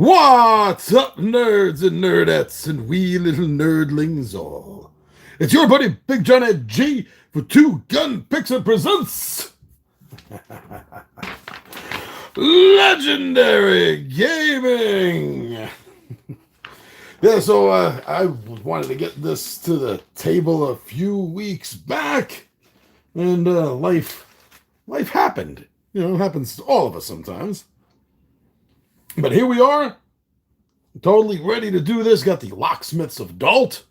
What's up, nerds and nerdettes and wee little nerdlings all? It's your buddy Big John Ed G for Two Gun Pixie presents Legendary Gaming. I wanted to get this to the table a few weeks back, and life happened. You know, it happens to all of us sometimes. But here we are, totally ready to do this. Got the Locksmiths of Dalt,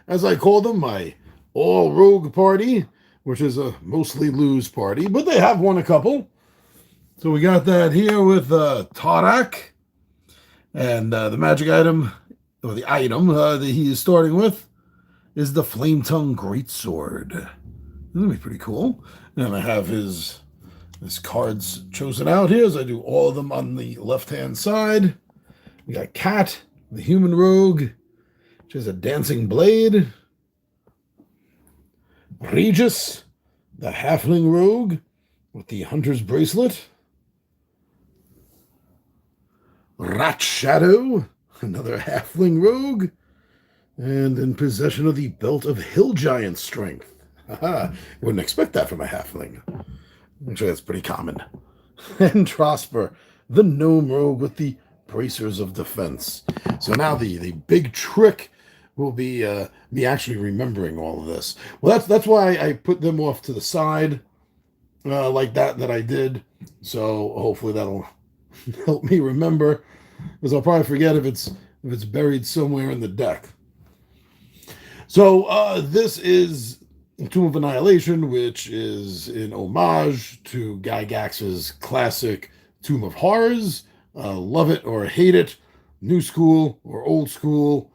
as I call them, my all-rogue party, which is a mostly lose party, but they have won a couple. So we got that here with Tarak, and the magic item, or the item that he is starting with, is the Flame Tongue Greatsword. That'll be pretty cool. And I have his cards chosen out here, as I do all of them on the left-hand side. We got Cat, the human rogue, which has a dancing blade. Regis, the halfling rogue, with the hunter's bracelet. Rat Shadow, another halfling rogue, and in possession of the belt of hill giant strength. Haha, wouldn't expect that from a halfling. Actually, that's pretty common. And Trosper, the gnome rogue with the bracers of defense. So now the big trick will be me actually remembering all of this. Well, that's why I put them off to the side like that I did. So hopefully that'll help me remember, because I'll probably forget if it's buried somewhere in the deck. So this is Tomb of Annihilation, which is in homage to Gygax's classic Tomb of Horrors. Love it or hate it, new school or old school,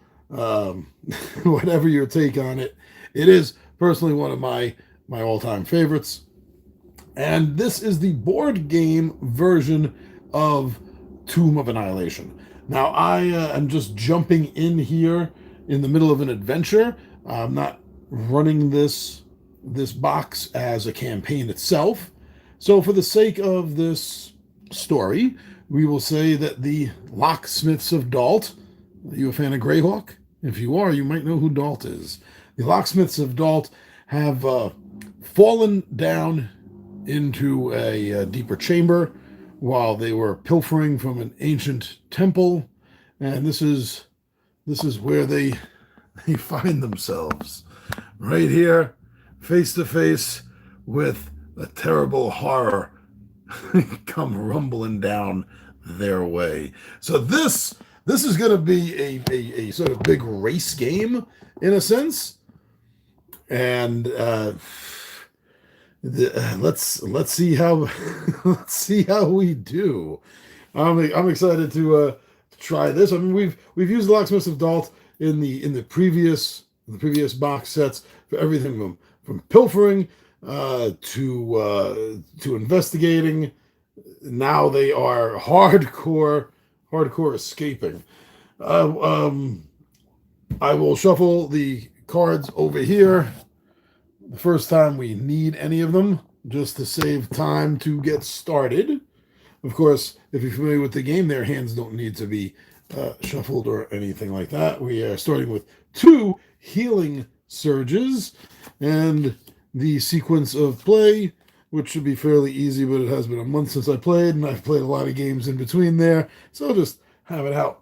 whatever your take on it. It is personally one of my all-time favorites. And this is the board game version of Tomb of Annihilation. Now, I am just jumping in here in the middle of an adventure. I'm not running this box as a campaign itself. So for the sake of this story, we will say that the Locksmiths of Dalt. Are you a fan of Greyhawk? If you are, you might know who Dalt is. The Locksmiths of Dalt have fallen down into a deeper chamber while they were pilfering from an ancient temple, and this is where they find themselves, right here, face to face with a terrible horror come rumbling down their way. So this is going to be a sort of big race game in a sense, and let's see how we do. I'm excited to try this. I mean, we've used Locksmiths of Dalt in the previous box sets for everything from pilfering to investigating. Now they are hardcore escaping. I will shuffle the cards over here the first time we need any of them, just to save time to get started. Of course, if you're familiar with the game, their hands don't need to be shuffled or anything like that. We are starting with 2 healing surges, and the sequence of play, which should be fairly easy, but it has been a month since I played, and I've played a lot of games in between there, so I'll just have it out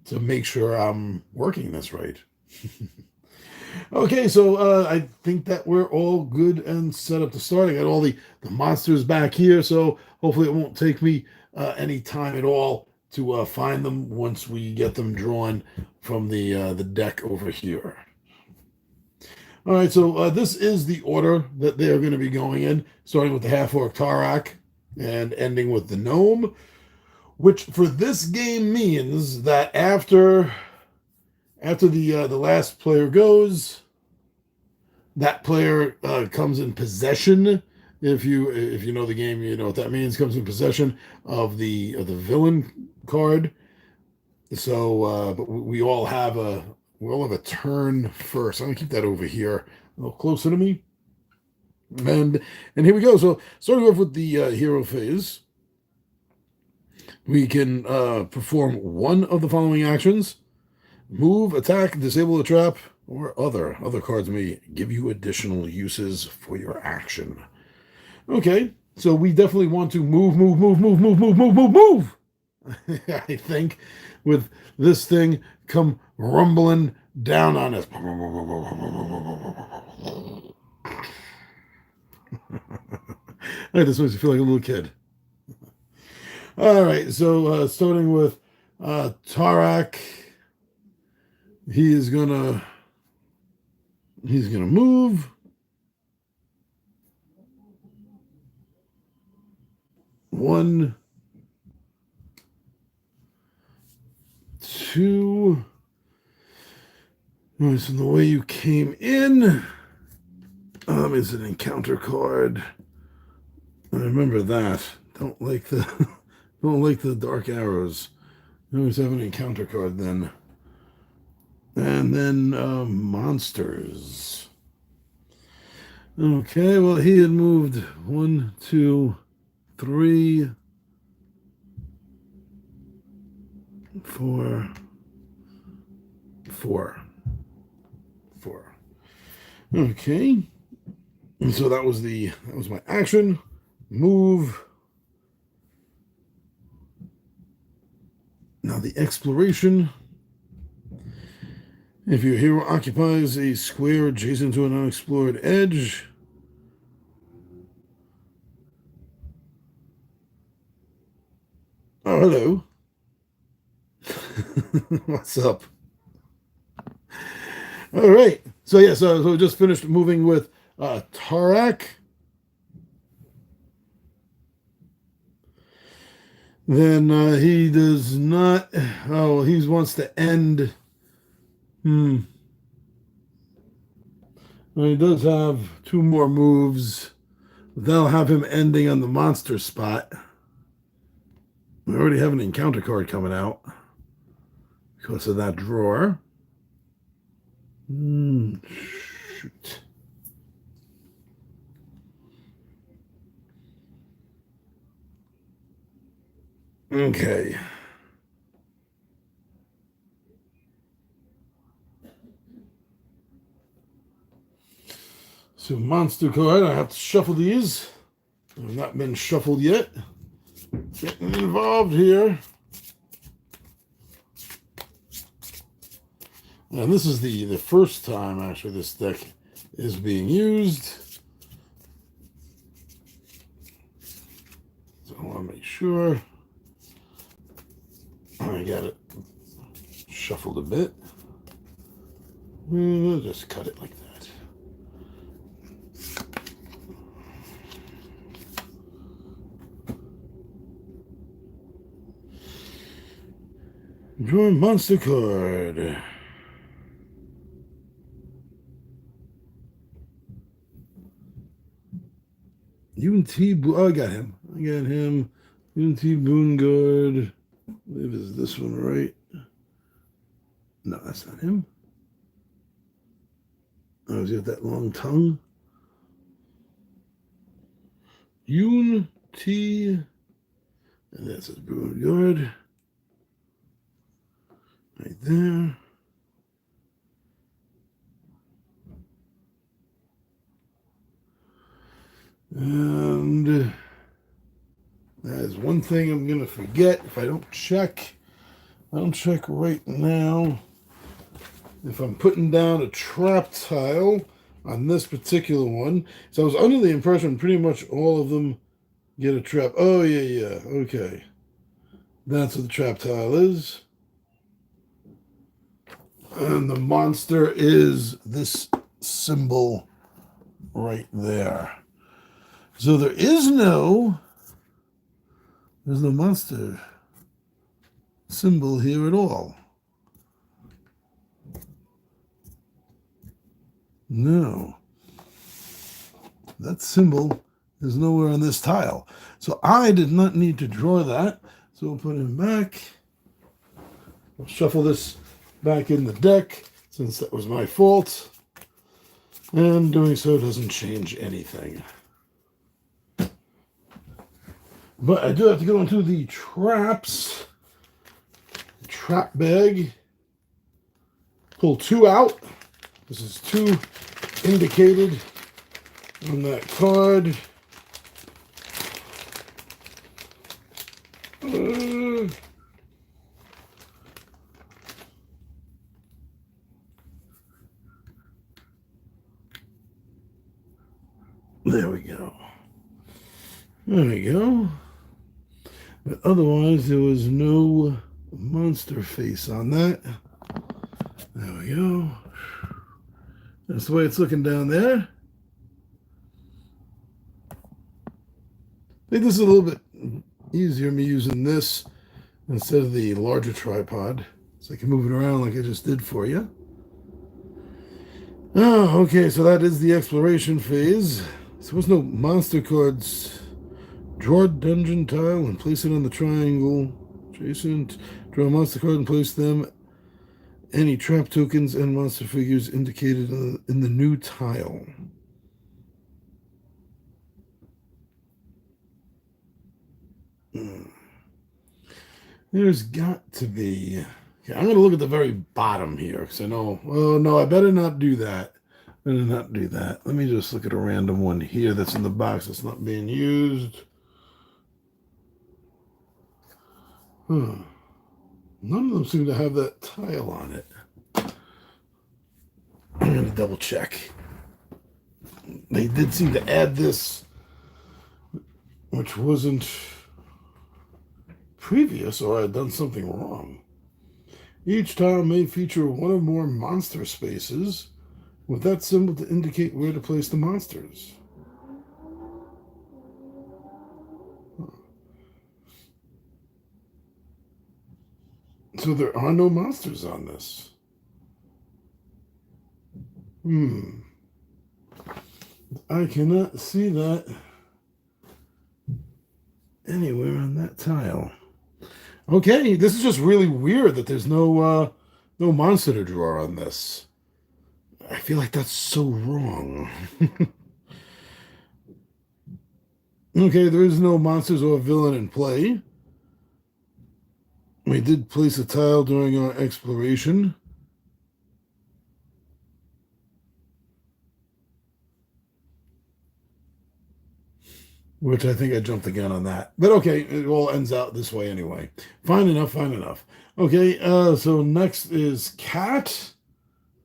to make sure I'm working this right. Okay, so I think that we're all good and set up to start. I got all the monsters back here, so hopefully it won't take me any time at all to find them once we get them drawn from the deck over here. All right, so this is the order that they're going to be going in, starting with the half-orc Tarak and ending with the gnome, which for this game means that after the last player goes, that player comes in possession. If you know the game, you know what that means. Comes in possession of the villain card. So, but we all have a turn first. I'm gonna keep that over here a little closer to me. And here we go. So starting off with the hero phase. We can perform one of the following actions: move, attack, disable a trap, or other. Other cards may give you additional uses for your action. Okay, so we definitely want to move, move, move, move, move, move, move, move, move. I think with this thing come rumbling down on us. This makes me feel like a little kid. All right, so starting with Tarak, he's gonna move. One, two. So the way you came in is an encounter card. I remember that. Don't like the dark arrows. You always have an encounter card then. And then monsters. Okay, well he had moved 1, 2, 3, 4. Okay. And so that was my action. Move. Now the exploration. If your hero occupies a square adjacent to an unexplored edge, oh, hello. What's up? All right. So yeah, so we just finished moving with Tarak. Then he does not. Oh, he wants to end. Well, he does have 2 more moves. They'll have him ending on the monster spot. We already have an encounter card coming out because of that drawer. Shoot. Okay. So monster card, I have to shuffle these. They've not been shuffled yet. Getting involved here. And this is the first time actually this deck is being used. So I want to make sure I got it shuffled a bit. We'll just cut it like that. Draw a monster card. Oh, I got him. Unity Boonguard. I believe is this one, right? No, that's not him. Oh, he's got that long tongue. Unity. And that's his Boonguard. Right there. And that is one thing I'm going to forget if I don't check. I don't check right now. If I'm putting down a trap tile on this particular one. So I was under the impression pretty much all of them get a trap. Oh, yeah. Okay. That's what the trap tile is. And the monster is this symbol right there. So there's no monster symbol here at all. No. That symbol is nowhere on this tile. So I did not need to draw that. So we'll put him back. I'll shuffle this back in the deck since that was my fault. And doing so doesn't change anything. But I do have to go into the traps. Trap bag. Pull 2 out. This is 2 indicated on that card. There we go. There we go. But otherwise, there was no monster face on that. There we go. That's the way it's looking down there. I think this is a little bit easier, me using this instead of the larger tripod. So I can move it around like I just did for you. Oh, okay, so that is the exploration phase. So there was no monster cards. Draw a dungeon tile and place it on the triangle adjacent. Draw a monster card and place them. Any trap tokens and monster figures indicated in the new tile. There's got to be. Okay, I'm going to look at the very bottom here because I know. Oh no, I better not do that. Better not do that. Let me just look at a random one here that's in the box that's not being used. None of them seem to have that tile on it. I'm going to double check. They did seem to add this, which wasn't previous, or I had done something wrong. Each tile may feature one or more monster spaces with that symbol to indicate where to place the monsters. So there are no monsters on this. I cannot see that anywhere on that tile. Okay, this is just really weird that there's no monster to draw on this. I feel like that's so wrong. Okay, there is no monsters or villain in play. We did place a tile during our exploration. Which I think I jumped the gun on that. But okay, it all ends out this way anyway. Fine enough, fine enough. Okay, so next is Cat,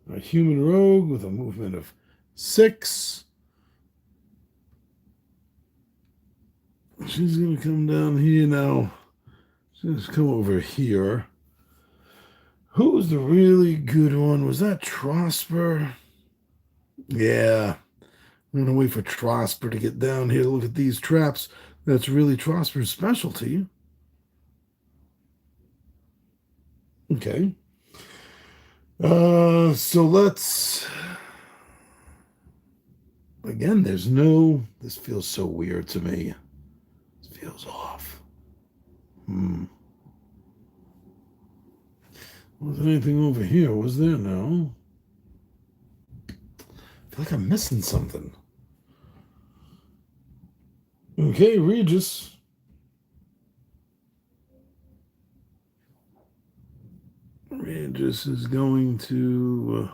a human rogue with a movement of 6. She's going to come down here now. Just come over here. Who was the really good one? Was that Trosper? Yeah. I'm going to wait for Trosper to get down here to look at these traps. That's really Trosper's specialty. Okay. So let's... Again, there's no... This feels so weird to me. This feels off. Was there anything over here? Was there? No. I feel like I'm missing something. Okay, Regis. Regis is going to...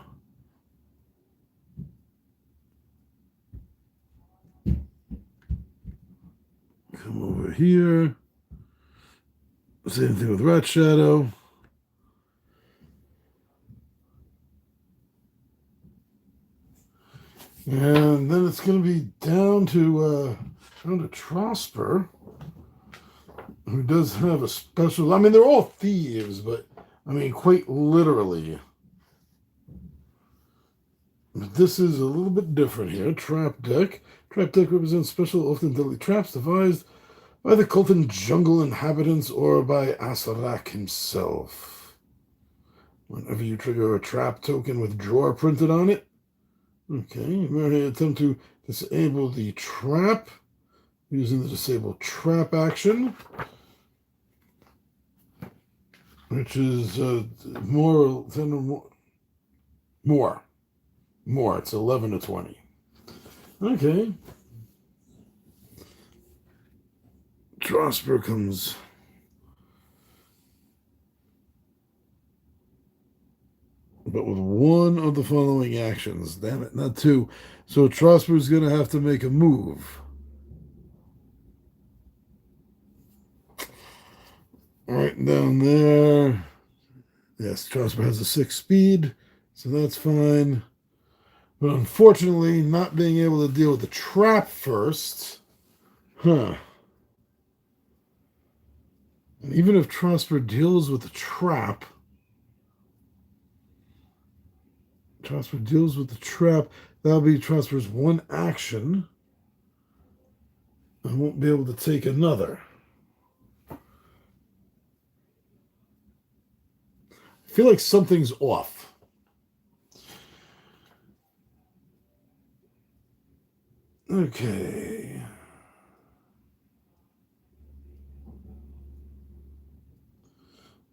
come over here. Same thing with Rat Shadow. And then it's going to be down to Trosper, who does have a special... I mean, they're all thieves, but, I mean, quite literally. But this is a little bit different here. Trap Deck. Trap Deck represents special, often deadly traps devised by the Colton jungle inhabitants or by Asarak himself. Whenever you trigger a trap token with drawer printed on it, okay, you may attempt to disable the trap using the disable trap action, which is more. It's 11 to 20. Okay. Trosper comes. But with one of the following actions. Damn it, not two. So Trosper's going to have to make a move. Right down there. Yes, Trosper has a 6 speed, so that's fine. But unfortunately, not being able to deal with the trap first. And even if Trosper deals with the trap, that'll be Trosper's one action. I won't be able to take another. I feel like something's off. Okay.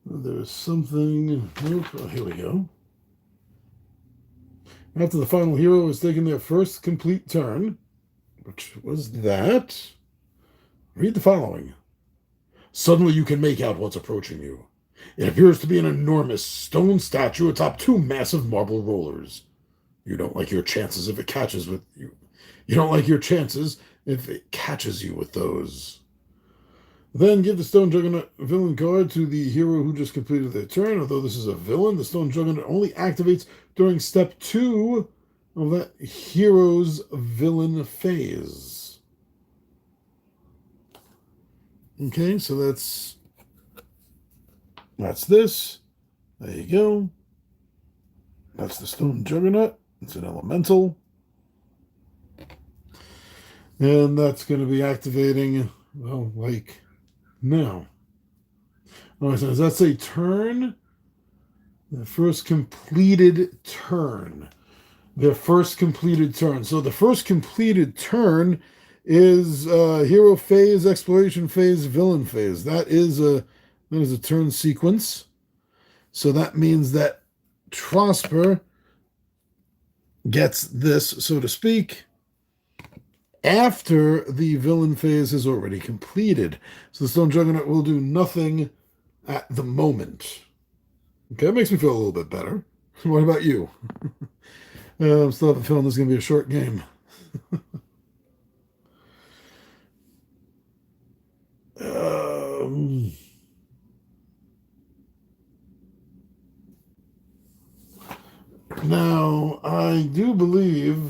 There's something. Nope. Oh, here we go. After the final hero has taken their first complete turn, which was that, read the following. Suddenly you can make out what's approaching you. It appears to be an enormous stone statue atop 2 massive marble rollers. You don't like your chances if it catches with you. You don't like your chances if it catches you with those. Then give the Stone Juggernaut villain card to the hero who just completed their turn. Although this is a villain, the Stone Juggernaut only activates during step 2 of that hero's villain phase. Okay, so that's this. There you go. That's the Stone Juggernaut. It's an elemental. And that's going to be activating, well, like now. Oh, so does that say turn? The first completed turn. Their first completed turn. So the first completed turn is hero phase, exploration phase, villain phase. That is a turn sequence. So that means that Trosper gets this, so to speak, after the villain phase is already completed. So the Stone Juggernaut will do nothing at the moment. Okay, that makes me feel a little bit better. What about you? I'm still have a feeling this is going to be a short game. Now, I do believe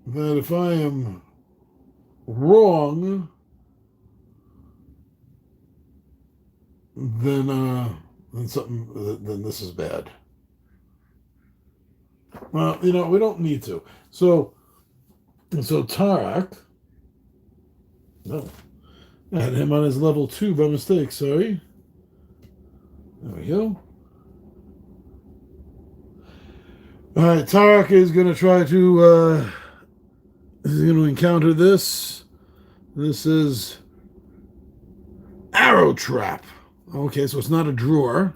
that if I am wrong, then this is bad. Well, we don't need to. So Tarak, no, I had him on his level 2 by mistake. Sorry. There we go. All right, Tarak is going to try to encounter this. This is arrow trap. Okay, so it's not a drawer.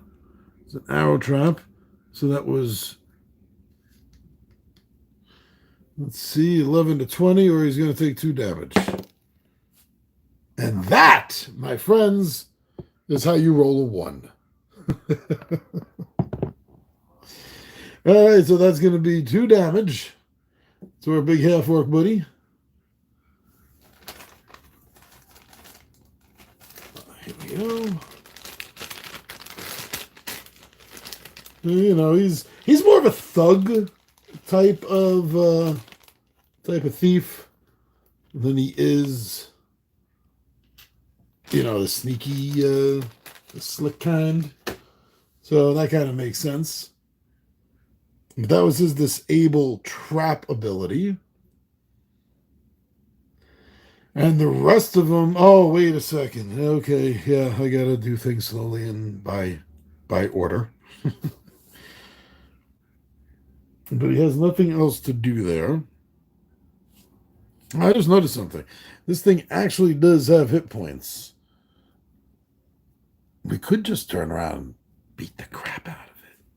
It's an arrow trap. So that was, let's see, 11 to 20, or he's going to take 2 damage. And that, my friends, is how you roll a 1. All right, so that's going to be 2 damage to our big half-orc buddy. Here we go. He's more of a thug type of thief than he is, the sneaky, the slick kind. So that kind of makes sense. But that was his disable trap ability. And the rest of them, oh, wait a second. Okay, yeah, I got to do things slowly and by order. But he has nothing else to do there. I just noticed something. This thing actually does have hit points. We could just turn around and beat the crap out of it.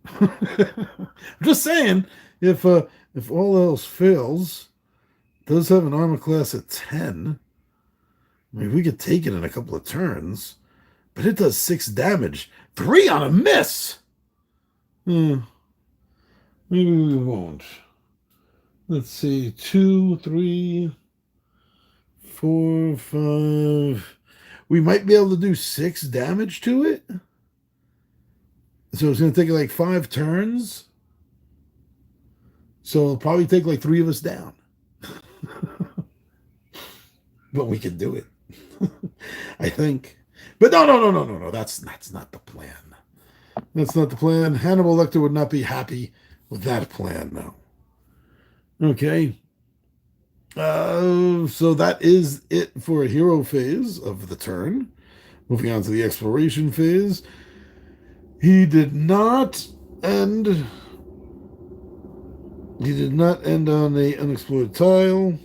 I'm just saying, if all else fails, it does have an armor class at 10. I mean, we could take it in a couple of turns, but it does 6 damage. 3 on a miss! Maybe we won't. Let's see. 2, 3, 4, 5. We might be able to do 6 damage to it. So it's going to take like 5 turns. So it'll probably take like 3 of us down. But we can do it. I think. But no. That's not the plan. That's not the plan. Hannibal Lecter would not be happy with that plan, no. Okay. So that is it for a hero phase of the turn. Moving on to the exploration phase. He did not end on a unexplored tile.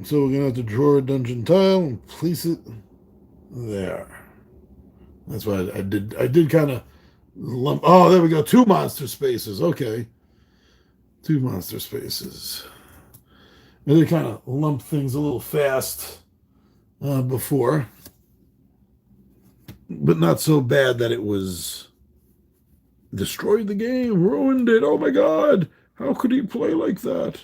So we're gonna have to draw a dungeon tile and place it there. That's why I did kind of lump. Oh, there we go. 2 monster spaces. Okay. 2 monster spaces. I did kind of lump things a little fast before. But not so bad that it was destroyed the game, ruined it. Oh my God. How could he play like that?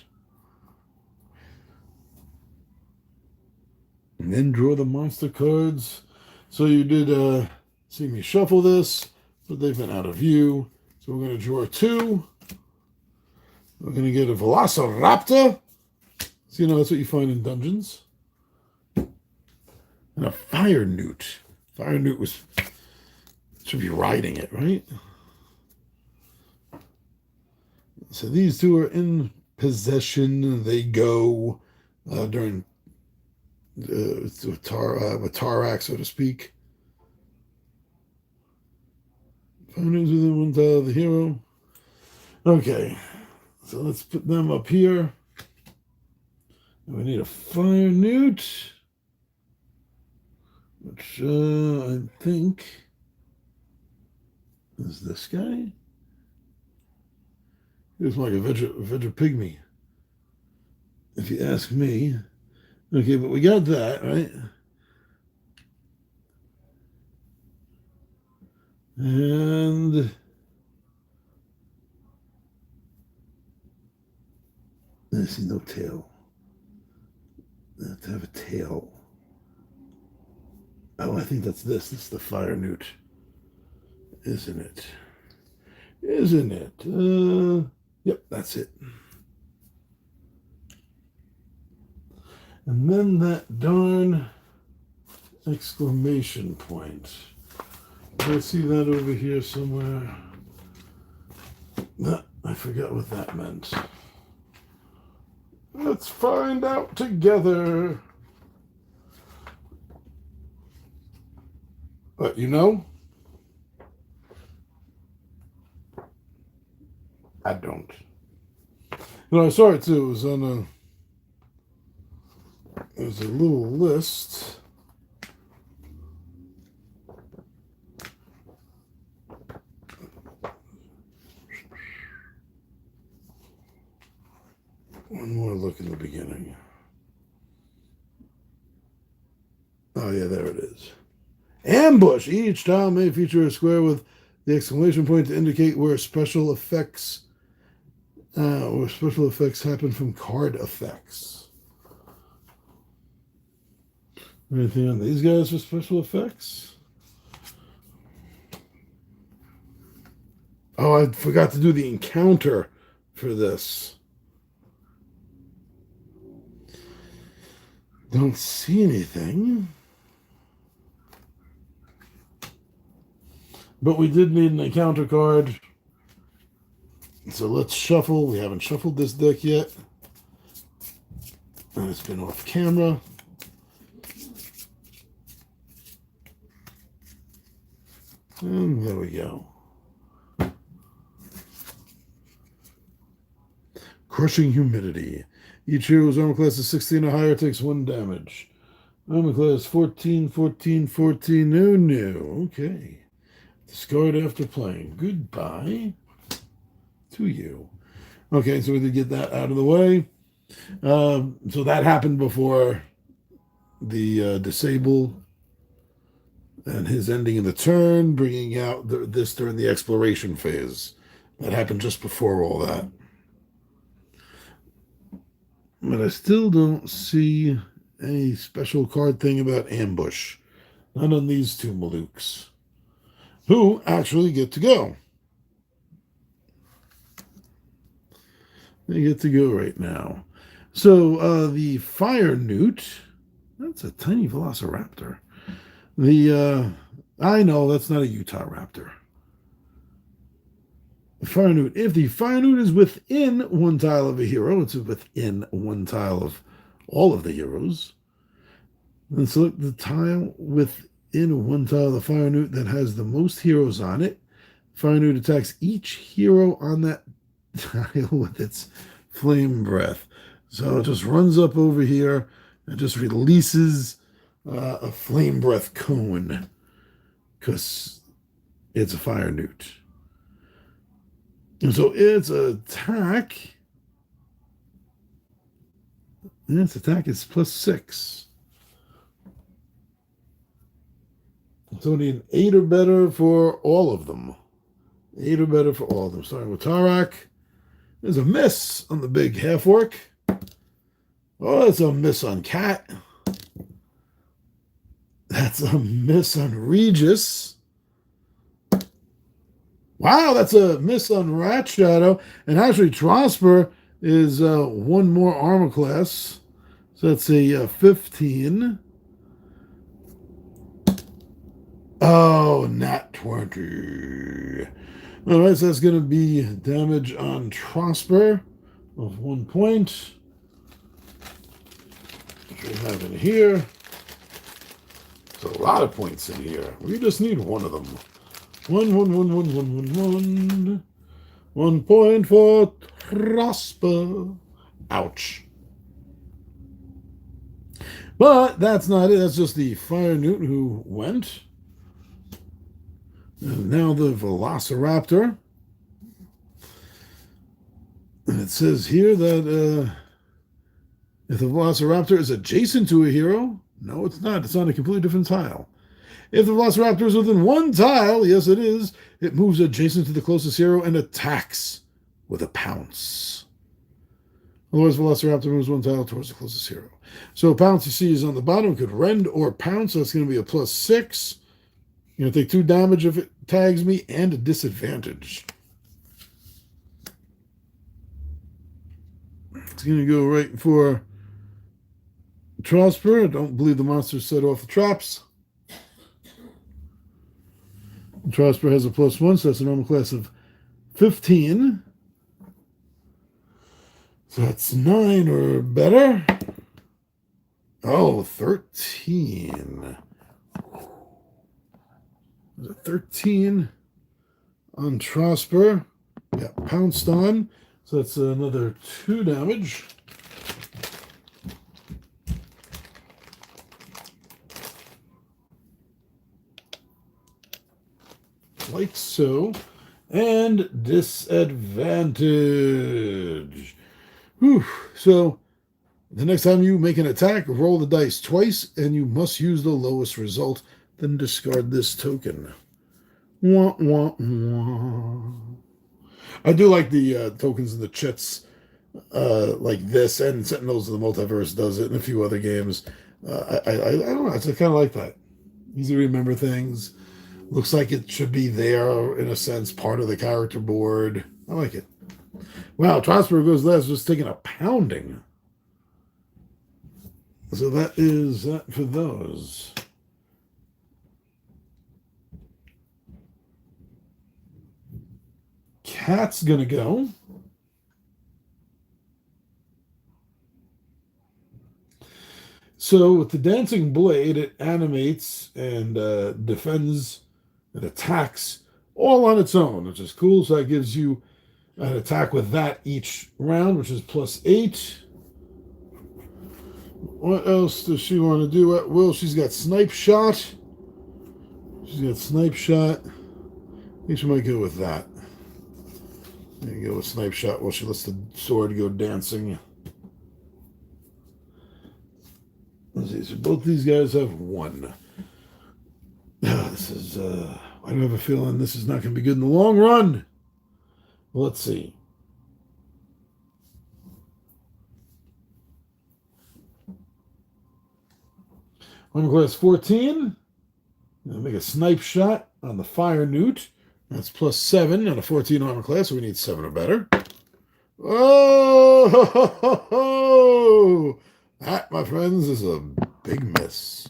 And then draw the monster cards. So you did see me shuffle this, but they've been out of view. So we're going to draw 2. We're going to get a Velociraptor. So, you know, that's what you find in dungeons. And a Fire Newt. Fire Newt should be riding it, right? So these 2 are in possession. They go during with Tarak, so to speak. Fire Newt's within 1 tile of the hero. Okay, so let's put them up here. We need a Fire Newt, which I think is this guy. He's like a Vedra Pygmy, if you ask me. Okay, but we got that, right? And I see no tail. I have to have a tail. Oh, I think that's this. This is the Fire Newt. Isn't it? Isn't it? Yep, that's it. And then that darn exclamation point. I see that over here somewhere. I forgot what that meant. Let's find out together. But you know, I don't. You know, I saw it too. It was on there's a little list. One more look in the beginning. Oh yeah, there it is. Ambush! Each tile may feature a square with the exclamation point to indicate where special effects happen from card effects. Anything on these guys for special effects? Oh, I forgot to do the encounter for this. Don't see anything. But we did need an encounter card. So let's shuffle. We haven't shuffled this deck yet. And it's been off camera. And there we go. Crushing Humidity. Each hero's armor class is 16 or higher takes 1 damage. Armor class 14, 14, 14. No. Okay. Discard after playing. Goodbye to you. Okay, so we did get that out of the way. So that happened before the disable and his ending in the turn, bringing out this during the exploration phase. That happened just before all that. But I still don't see any special card thing about ambush. Not on these two Malooks, who actually get to go. They get to go right now. So the Fire Newt, that's a tiny Velociraptor. I know that's not a Utah Raptor. The Fire Newt. If the Fire Newt is within one tile of a hero, it's within one tile of all of the heroes. Then select the tile within one tile of the Fire Newt that has the most heroes on it. Fire Newt attacks each hero on that tile with its flame breath. So it just runs up over here and just releases a flame breath cone because it's a Fire Newt. And so its attack is +6. It's only an 8 or better for all of them. 8 or better for all of them. Starting with Tarak. There's a miss on the big half-orc. Oh, that's a miss on Cat. That's a miss on Regis. Wow, that's a miss on Rat Shadow. And actually, Trosper is one more armor class. So that's a 15. Oh, nat 20. All right, so that's going to be damage on Trosper of 1 point. Which we have in here. There's a lot of points in here. We just need one of them. 1. 1 point for Trosper. Ouch. But that's not it. That's just the Fire Newt who went. And now the Velociraptor. And it says here that if the Velociraptor is adjacent to a hero, no, it's not. It's on a completely different tile. If the Velociraptor is within one tile, yes, it is, it moves adjacent to the closest hero and attacks with a pounce. Otherwise, Velociraptor moves one tile towards the closest hero. So pounce you see is on the bottom. It could rend or pounce. So it's going to be a +6. You're going to take 2 damage if it tags me and a disadvantage. It's going to go right for Trosper. I don't believe the monster set off the traps. Trosper has a +1, so that's a normal class of 15. So that's 9 or better. Oh, 13. There's a 13 on Trosper. Yeah, pounced on. So that's another 2 damage. Like so. And disadvantage. Whew. So the next time you make an attack, roll the dice twice, and you must use the lowest result. Then discard this token. Wah, wah, wah. I do like the tokens in the chits like this, and Sentinels of the Multiverse does it in a few other games. I don't know. It's kind of like that. Easy to remember things. Looks like it should be there, in a sense, part of the character board. I like it. Wow, Trosper goes last, just taking a pounding. So that is that for those. Cat's going to go. So with the Dancing Blade, it animates and defends and attacks all on its own, which is cool. So that gives you an attack with that each round, which is +8. What else does she want to do at will? She's got Snipe Shot. She's got Snipe Shot. I think she might go with that. There you go with Snipe Shot while she lets the sword go dancing. Let's see, so both these guys have 1. This is, I don't have a feeling this is not going to be good in the long run. Let's see. Armor class 14. I'll make a snipe shot on the fire Newt. That's plus 7 on a 14 armor class, so we need 7 or better. Oh! That, my friends, is a big miss.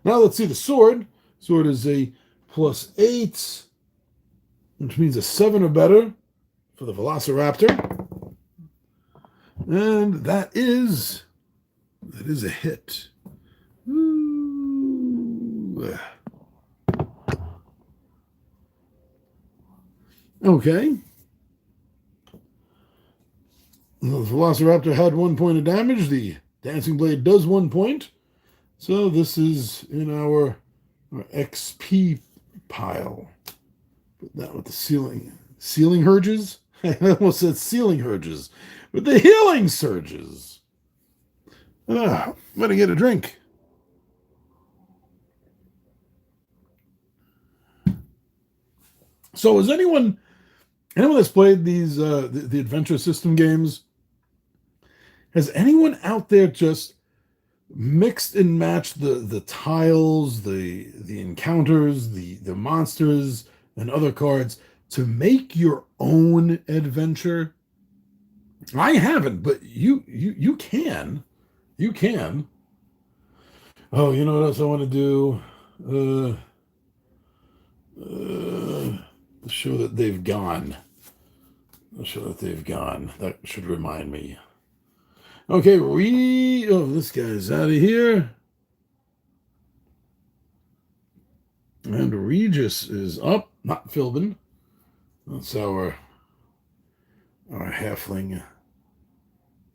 Now let's see the sword. Sword is a plus 8, which means a 7 or better for the Velociraptor. And that is a hit. Ooh. Okay. The Velociraptor had 1 point of damage. The Dancing Blade does 1 point. So this is in our XP pile. Put that with the ceiling urges. I almost said ceiling urges. With the healing surges. I'm gonna get a drink. So has anyone that's played these the adventure system games, has anyone out there just mixed and matched the tiles, the encounters, the monsters, and other cards to make your own adventure? I haven't, but you can. You can. Oh, you know what else I want to do? Show that they've gone. That should remind me. Okay, this guy's out of here. And Regis is up, not Philbin. That's our halfling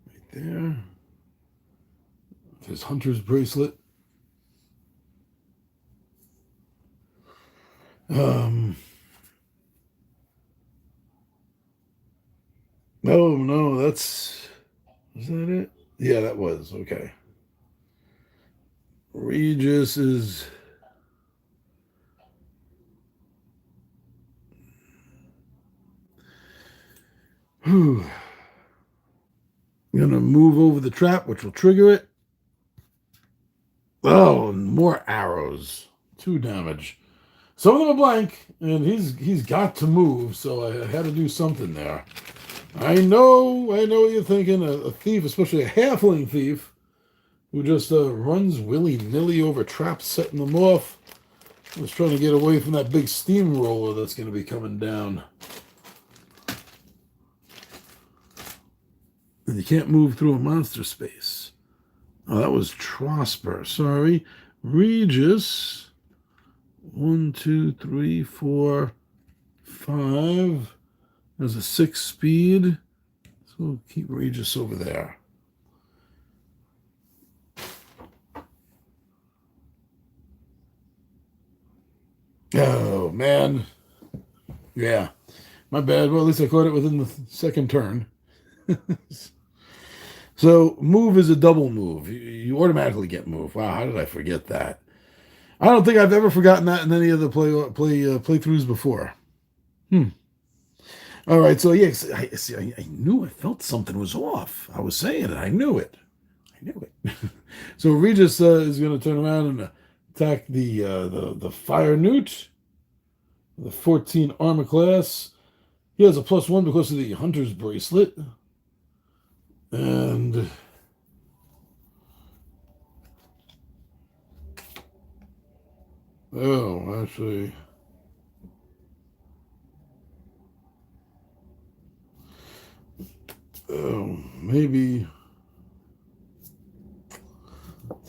right there. With his hunter's bracelet. No, was that it? Yeah, that was, okay. Regis is... I'm going to move over the trap, which will trigger it. Oh, more arrows. 2 damage. Some of them are blank, and he's got to move, so I had to do something there. I know what you're thinking. A thief, especially a halfling thief, who just runs willy-nilly over traps, setting them off. I was trying to get away from that big steamroller that's going to be coming down. And you can't move through a monster space. Oh, that was Trosper. Sorry. Regis. 1, 2, 3, 4, 5. There's a 6 speed. So we'll keep Regis over there. Oh, man. Yeah. My bad. Well, at least I caught it within the second turn. So, move is a double move. You automatically get move. Wow, how did I forget that? I don't think I've ever forgotten that in any of the playthroughs before. All right, so yes, I knew, I felt something was off. I was saying it. I knew it. So Regis is going to turn around and attack the fire Newt, the 14 armor class. He has a +1 because of the hunter's bracelet. And oh, actually, maybe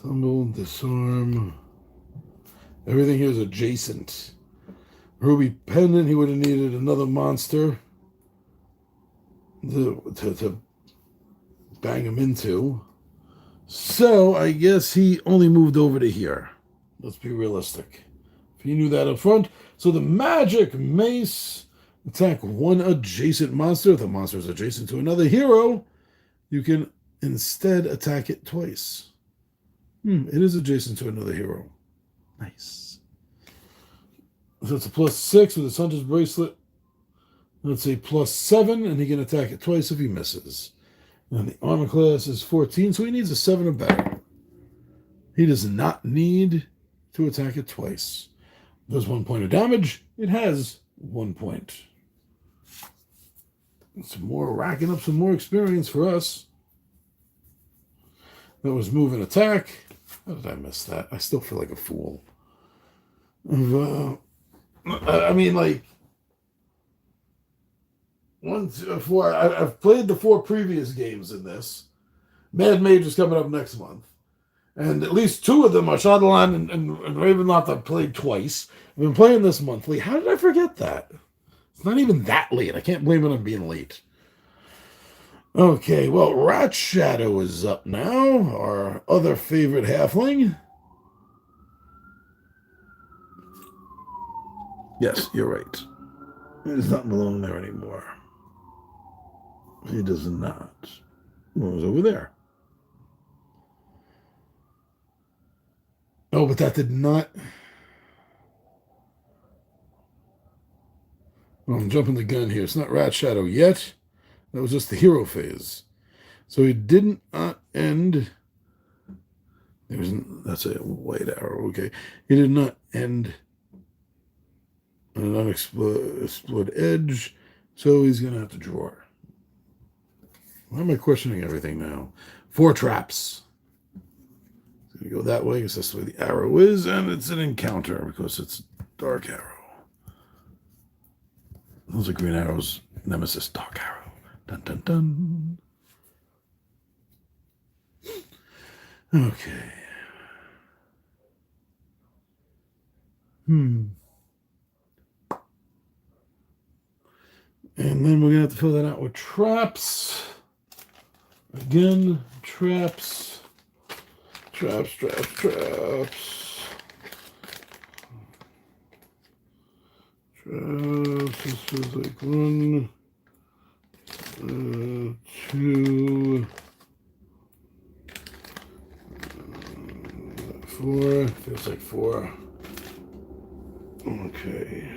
tumble, disarm. Everything here is adjacent. Ruby pendant. He would have needed another monster to bang him into. So I guess he only moved over to here. Let's be realistic. If you knew that up front. So the magic mace, attack 1 adjacent monster. If the monster is adjacent to another hero, you can instead attack it twice. It is adjacent to another hero. Nice. So it's a +6 with his Hunter's Bracelet. Let's say +7, and he can attack it twice if he misses. And the armor class is 14, so he needs a 7 or better. He does not need to attack it twice. Does 1 point of damage. It has 1 point. Some more racking up some more experience for us. That was move and attack. How did I miss that? I still feel like a fool. I mean, like, 1, 2, 4. I've played the 4 previous games in this. Mad Mage is coming up next month. And at least 2 of them are Shadowland and Ravenloft I've played twice. I've been playing this monthly. How did I forget that? It's not even that late. I can't blame it on being late. Okay, well, Rat Shadow is up now. Our other favorite halfling. Yes, you're right. He does not belong there anymore. He does not. Well, it was over there. Oh, but that did not... Oh, I'm jumping the gun here. It's not Rat Shadow yet. That was just the hero phase. So he did not end... That's a white arrow, okay. He did not end on an unexplored edge, so he's going to have to draw. Why am I questioning everything now? 4 traps. It's going to go that way because that's where the arrow is, and it's an encounter because it's Dark Arrow. Those are Green Arrow's nemesis, Dark Arrow. Dun, dun, dun. Okay. And then we're going to have to fill that out with traps. Again, traps. Traps. This is like 1, 2, 4. Feels like 4. Okay.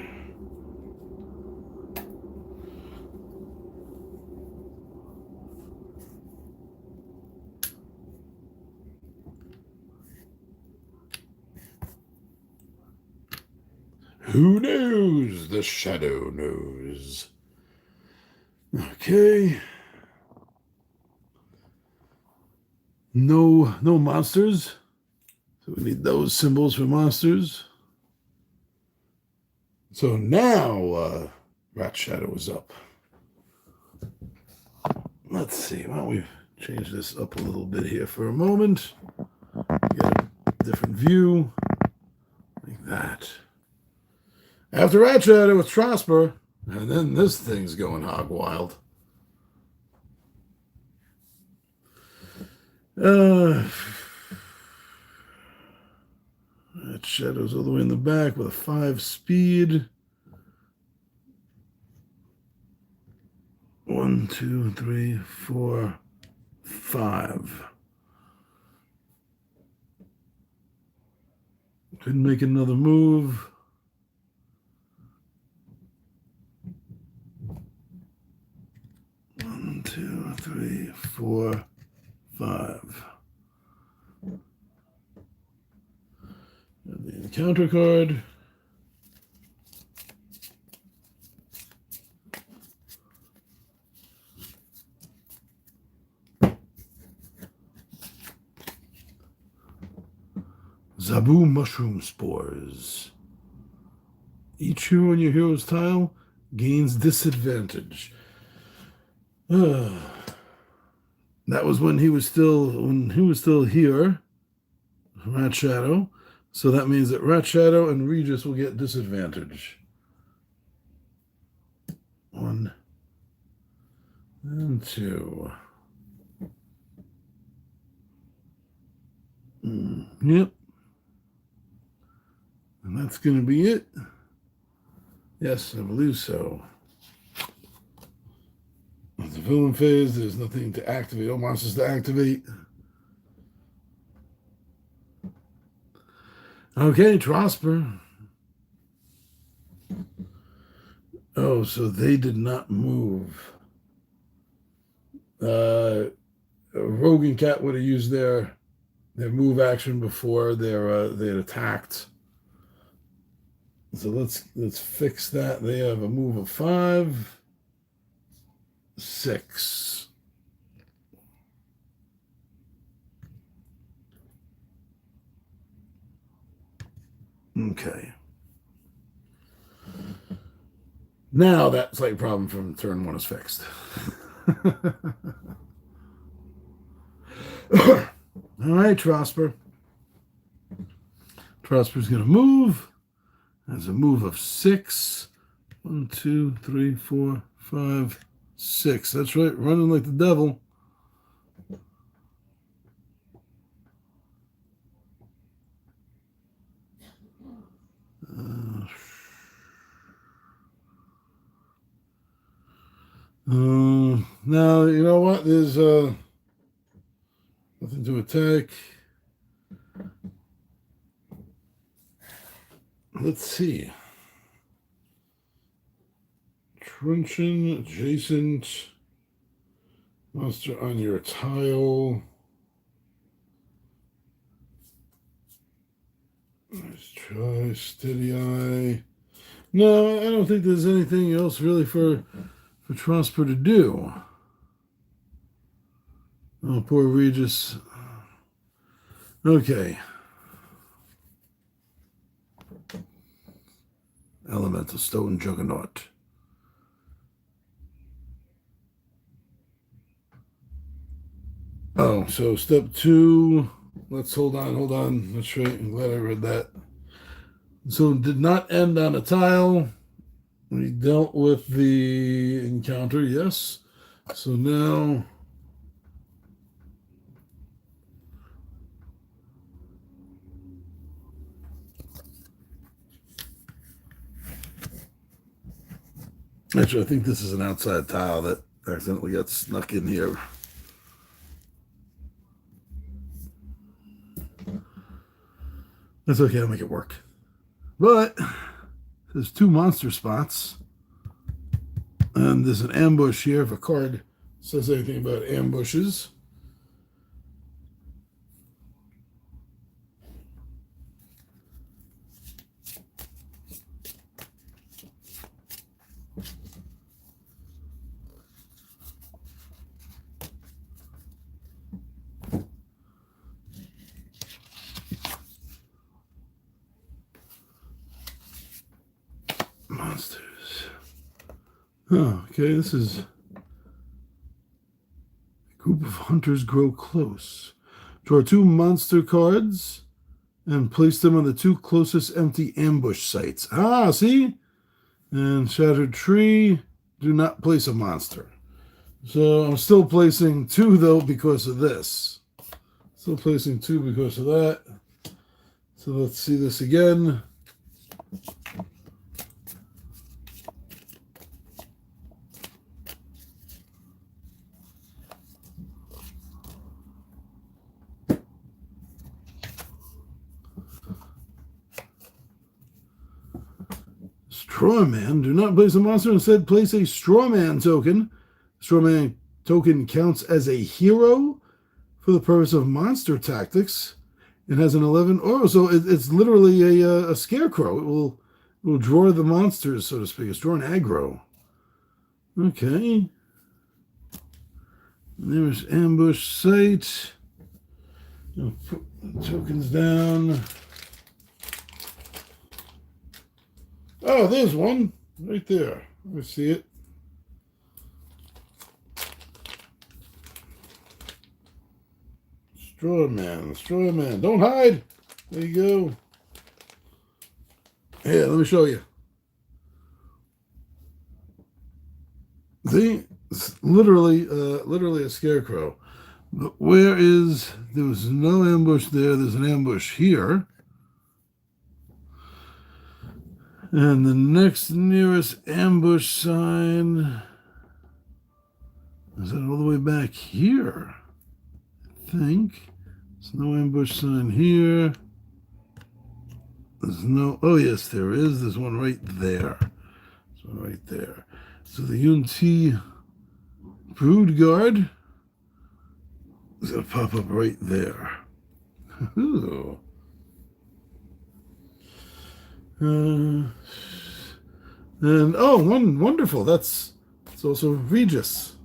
Who knows? The shadow knows. Okay. No monsters. So we need those symbols for monsters. So now Rat Shadow is up. Let's see. Why don't we change this up a little bit here for a moment. Get a different view. Like that. After Rat Shadow, it's Trosper. And then this thing's going hog wild. Rat Shadow's all the way in the back with a 5 speed. 1, 2, 3, 4, 5. Couldn't make another move. One, 2, 3, 4, 5. And the encounter card. Zabu Mushroom Spores. Each hero on your hero's tile gains disadvantage. That was when he was still here, Rat Shadow. So that means that Rat Shadow and Regis will get disadvantage. 1 and 2. Yep. And that's going to be it. Yes, I believe so. It's the villain phase. There's nothing to activate. No monsters to activate. Okay, Trosper. Oh, so they did not move. Rogue and Cat would have used their move action before they had attacked. So let's fix that. They have a move of 5, 6. Okay. Now that slight problem from turn 1 is fixed. All right, Trosper. Trosper's going to move. That's a move of 6. 1, 2, 3, 4, 5, 6. That's right, running like the devil. Now, you know what? There's nothing to attack. Let's see. Truncheon, adjacent. Monster on your tile. Nice try. Steady eye. No, I don't think there's anything else really for Trosper to do. Oh, poor Regis. Okay. Elemental Stone Juggernaut. Oh, so step 2. Let's hold on. That's right. I'm glad I read that. So did not end on a tile. We dealt with the encounter, yes. So now actually, I think this is an outside tile that accidentally got snuck in here. That's okay, I'll make it work. But there's 2 monster spots. And there's an ambush here. If a card says anything about ambushes. Monsters. Oh, okay, this is a group of hunters grow close. Draw 2 monster cards and place them on the 2 closest empty ambush sites. Ah, see? And Shattered Tree, do not place a monster. So I'm still placing 2, though, because of this. Still placing 2 because of that. So let's see this again. Strawman, do not place a monster. Instead, place a Strawman token. Strawman token counts as a hero for the purpose of monster tactics. It has an 11. Oh, so it's literally a scarecrow. It will draw the monsters, so to speak. It's draw an aggro. Okay. There's ambush site. I'll put the tokens down. Oh, there's one right there. I see it. Strawman. Don't hide. There you go. Here, let me show you. See, it's literally a scarecrow. But there was no ambush there. There's an ambush here. And the next nearest ambush sign is that all the way back here, I think. There's no ambush sign here. There's no... Oh, yes, there is. There's one right there. There's one right there. So the UNT Brood Guard is going to pop up right there. Ooh. And, oh, wonderful. It's also Regis.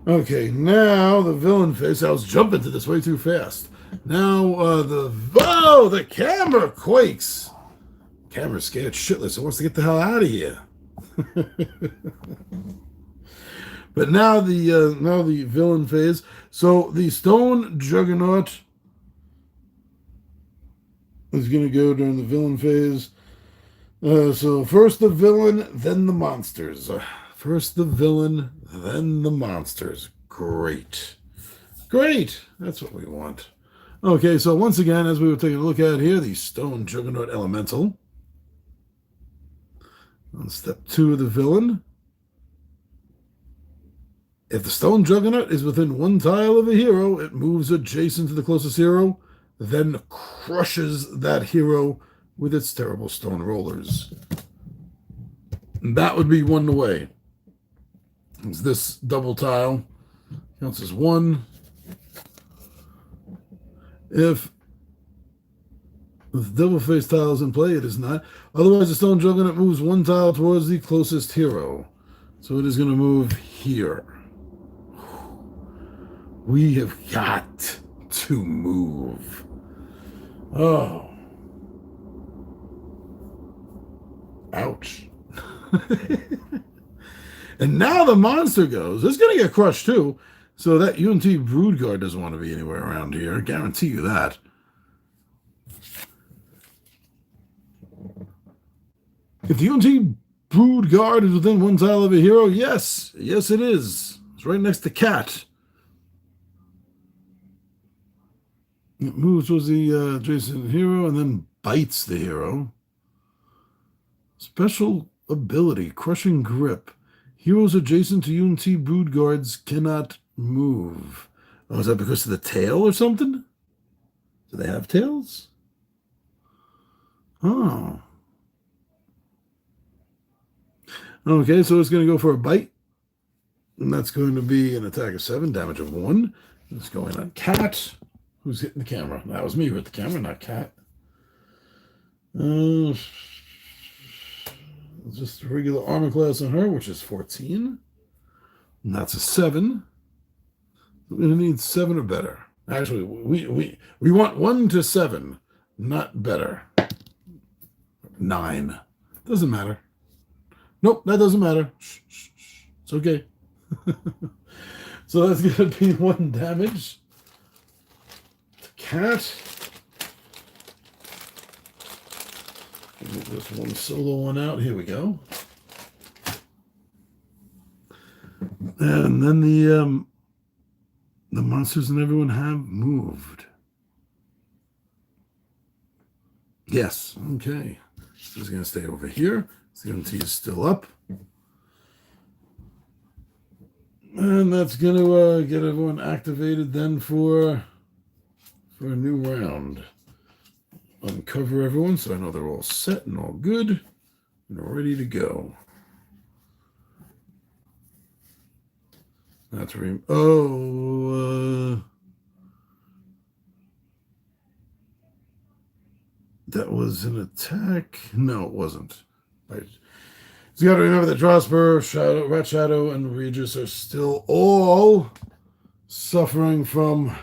Okay, now the villain face. I was jumping to this way too fast. Now the camera quakes. Camera's scared shitless. It wants to get the hell out of here. But now the villain phase. So the Stone Juggernaut is going to go during the villain phase. So first the villain, then the monsters. First the villain, then the monsters. Great. Great. That's what we want. Okay, so once again, as we were taking a look at here, the Stone Juggernaut Elemental. On step 2 of the villain. If the Stone Juggernaut is within 1 tile of a hero, it moves adjacent to the closest hero, then crushes that hero with its terrible stone rollers. And that would be 1 away. It's this double tile counts as 1. If the double face tile is in play, it is not. Otherwise, the Stone Juggernaut moves 1 tile towards the closest hero. So it is going to move here. We have got to move. Oh. Ouch. And now the monster goes. It's going to get crushed too. So that UNT Brood Guard doesn't want to be anywhere around here. I guarantee you that. If the UNT Brood Guard is within 1 tile of a hero, yes. Yes, it is. It's right next to Cat. It moves towards the adjacent hero and then bites the hero. Special ability, Crushing Grip. Heroes adjacent to UNT Brood Guards cannot move. Oh, is that because of the tail or something? Do they have tails? Oh. Okay, so it's going to go for a bite. And that's going to be an attack of 7, damage of 1. It's going on Cat. Who's hitting the camera? That was me who hit the camera, not Cat. Just a regular armor class on her, which is 14. And that's a 7. We're going to need 7 or better. Actually, we want 1 to 7, not better. 9. Doesn't matter. Nope, that doesn't matter. Shh, shh, shh. It's okay. So that's going to be 1 damage. Cat. Move this one solo one out. Here we go. And then the monsters and everyone have moved. Yes. Okay. This is going to stay over here. The UNT is still up. And that's going to get everyone activated then for a new round. Uncover everyone so I know they're all set and all good and ready to go. That's that was an attack. No, it wasn't. Right. So you got to remember that Drawspur, Rat Shadow, and Regis are still all suffering from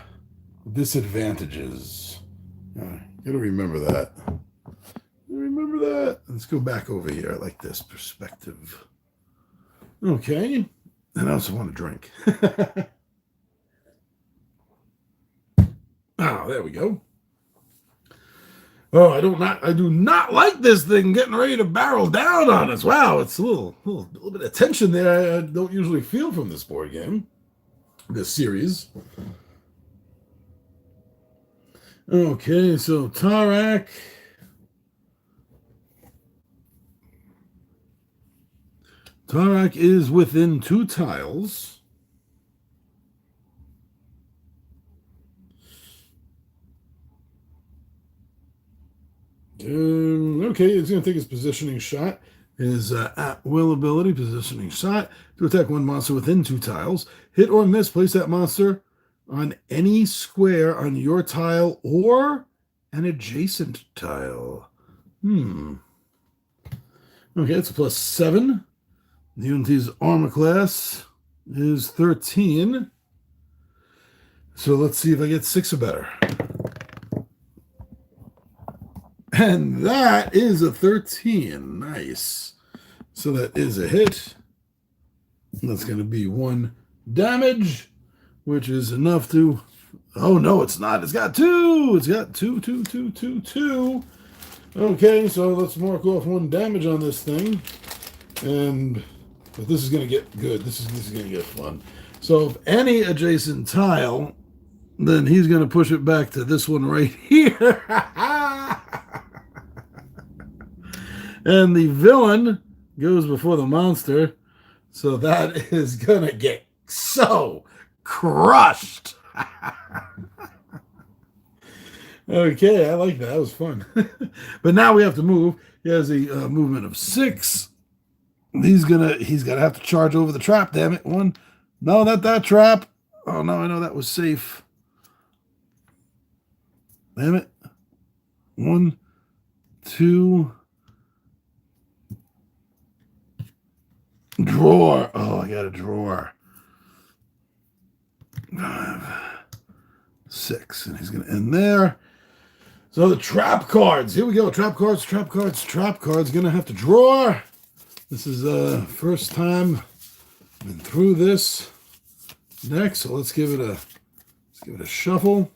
disadvantages. Got to remember that. Remember that. Let's go back over here. I like this perspective. Okay. And I also want to drink. Oh, there we go. Oh, I do not like this thing getting ready to barrel down on us. Wow, it's a little bit of tension there I don't usually feel from this board game, this series. Okay, so Tarak. Tarak is within 2 tiles. Okay, it's going to take his positioning shot. His at-will ability, positioning shot, to attack one monster within 2 tiles. Hit or miss, place that monster on any square on your tile or an adjacent tile. Okay, it's a +7. The Unity's armor class is 13. So let's see if I get 6 or better. And that is a 13. Nice. So that is a hit. That's going to be 1 damage, which is enough to... Oh, no, it's not. It's got 2. It's got 2, 2, 2, 2, 2. Okay, so let's mark off 1 damage on this thing. But this is going to get good. This is going to get fun. So if any adjacent tile, then he's going to push it back to this one right here. And the villain goes before the monster. So that is going to get so crushed. Okay, I like that. That was fun. But now we have to move. He has a movement of 6. He's gonna have to charge over the trap, damn it. 1. No, not that trap. Oh no, I know that was safe. Damn it. 1, 2. Drawer. Oh, I got a drawer. 5, 6. And he's going to end there. So the trap cards. Here we go. Trap cards, trap cards, trap cards. Going to have to draw. This is first time I've been through this deck. So let's give it a shuffle.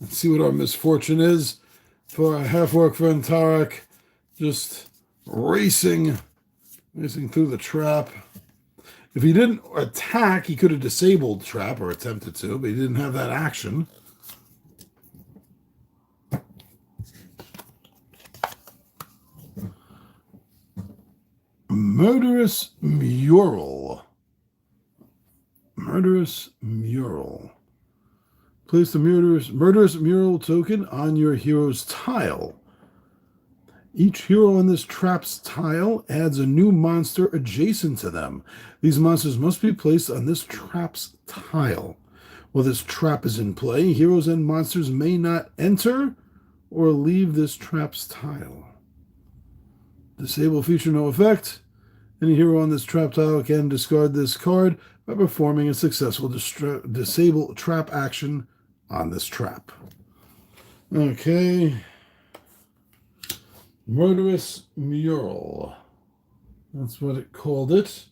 Let's see what our misfortune is for our half-orc friend Tarek. Just racing through the trap. If he didn't attack, he could have disabled trap or attempted to, but he didn't have that action. Murderous Mural. Murderous Mural. Place the Murderous Mural token on your hero's tile. Each hero on this trap's tile adds a new monster adjacent to them. These monsters must be placed on this trap's tile. While this trap is in play, heroes and monsters may not enter or leave this trap's tile. Disable feature no effect. Any hero on this trap tile can discard this card by performing a successful disable trap action on this trap. Okay. Murderous Mural. That's what it called it.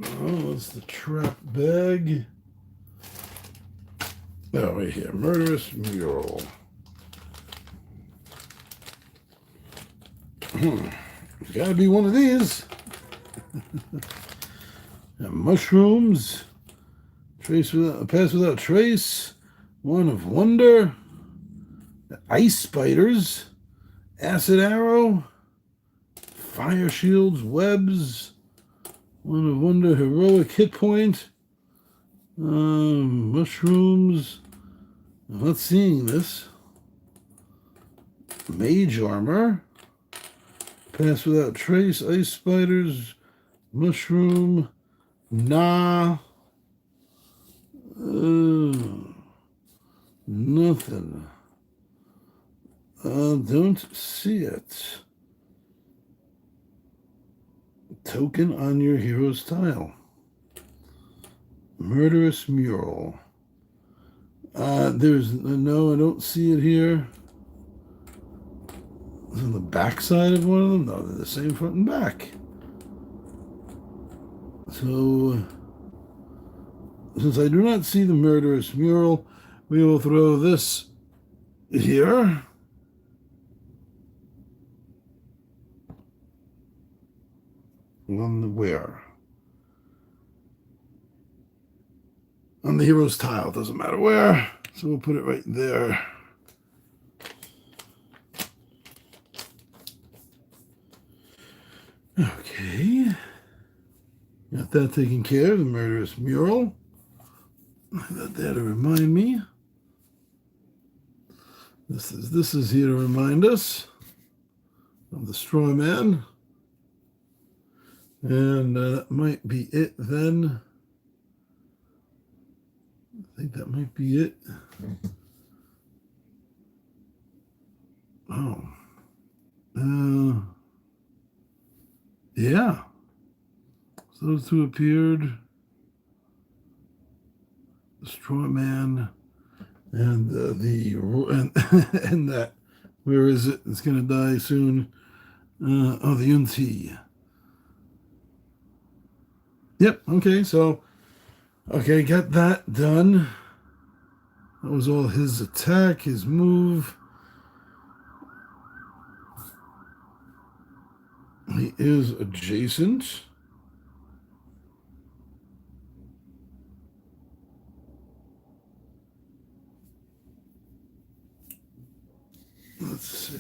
Oh, that's the trap bag. Oh, right here. Murderous Mural. There's got to be one of these. Mushrooms. Pass without trace. One of wonder. Ice spiders, acid arrow, fire shields, webs, one of wonder, heroic hit point, mushrooms. I'm not seeing this. Mage armor, pass without trace, ice spiders, mushroom, nothing. Don't see it. Token on your hero's tile. Murderous Mural. There's no, I don't see it here. Is it on the back side of one of them? No, they're the same front and back. So, since I do not see the Murderous Mural, we will throw this here. On the where? On the hero's tile, doesn't matter where. So we'll put it right there. Okay. Got that taken care of, the Murderous Mural. I got that to remind me. This is here to remind us of the straw man. And that might be it then. I think that might be it. Oh. Yeah. So those two appeared. The straw man and and that. Where is it? It's gonna die soon. The Unti. Yep. Okay. So, got that done. That was all his attack, his move. He is adjacent. Let's see.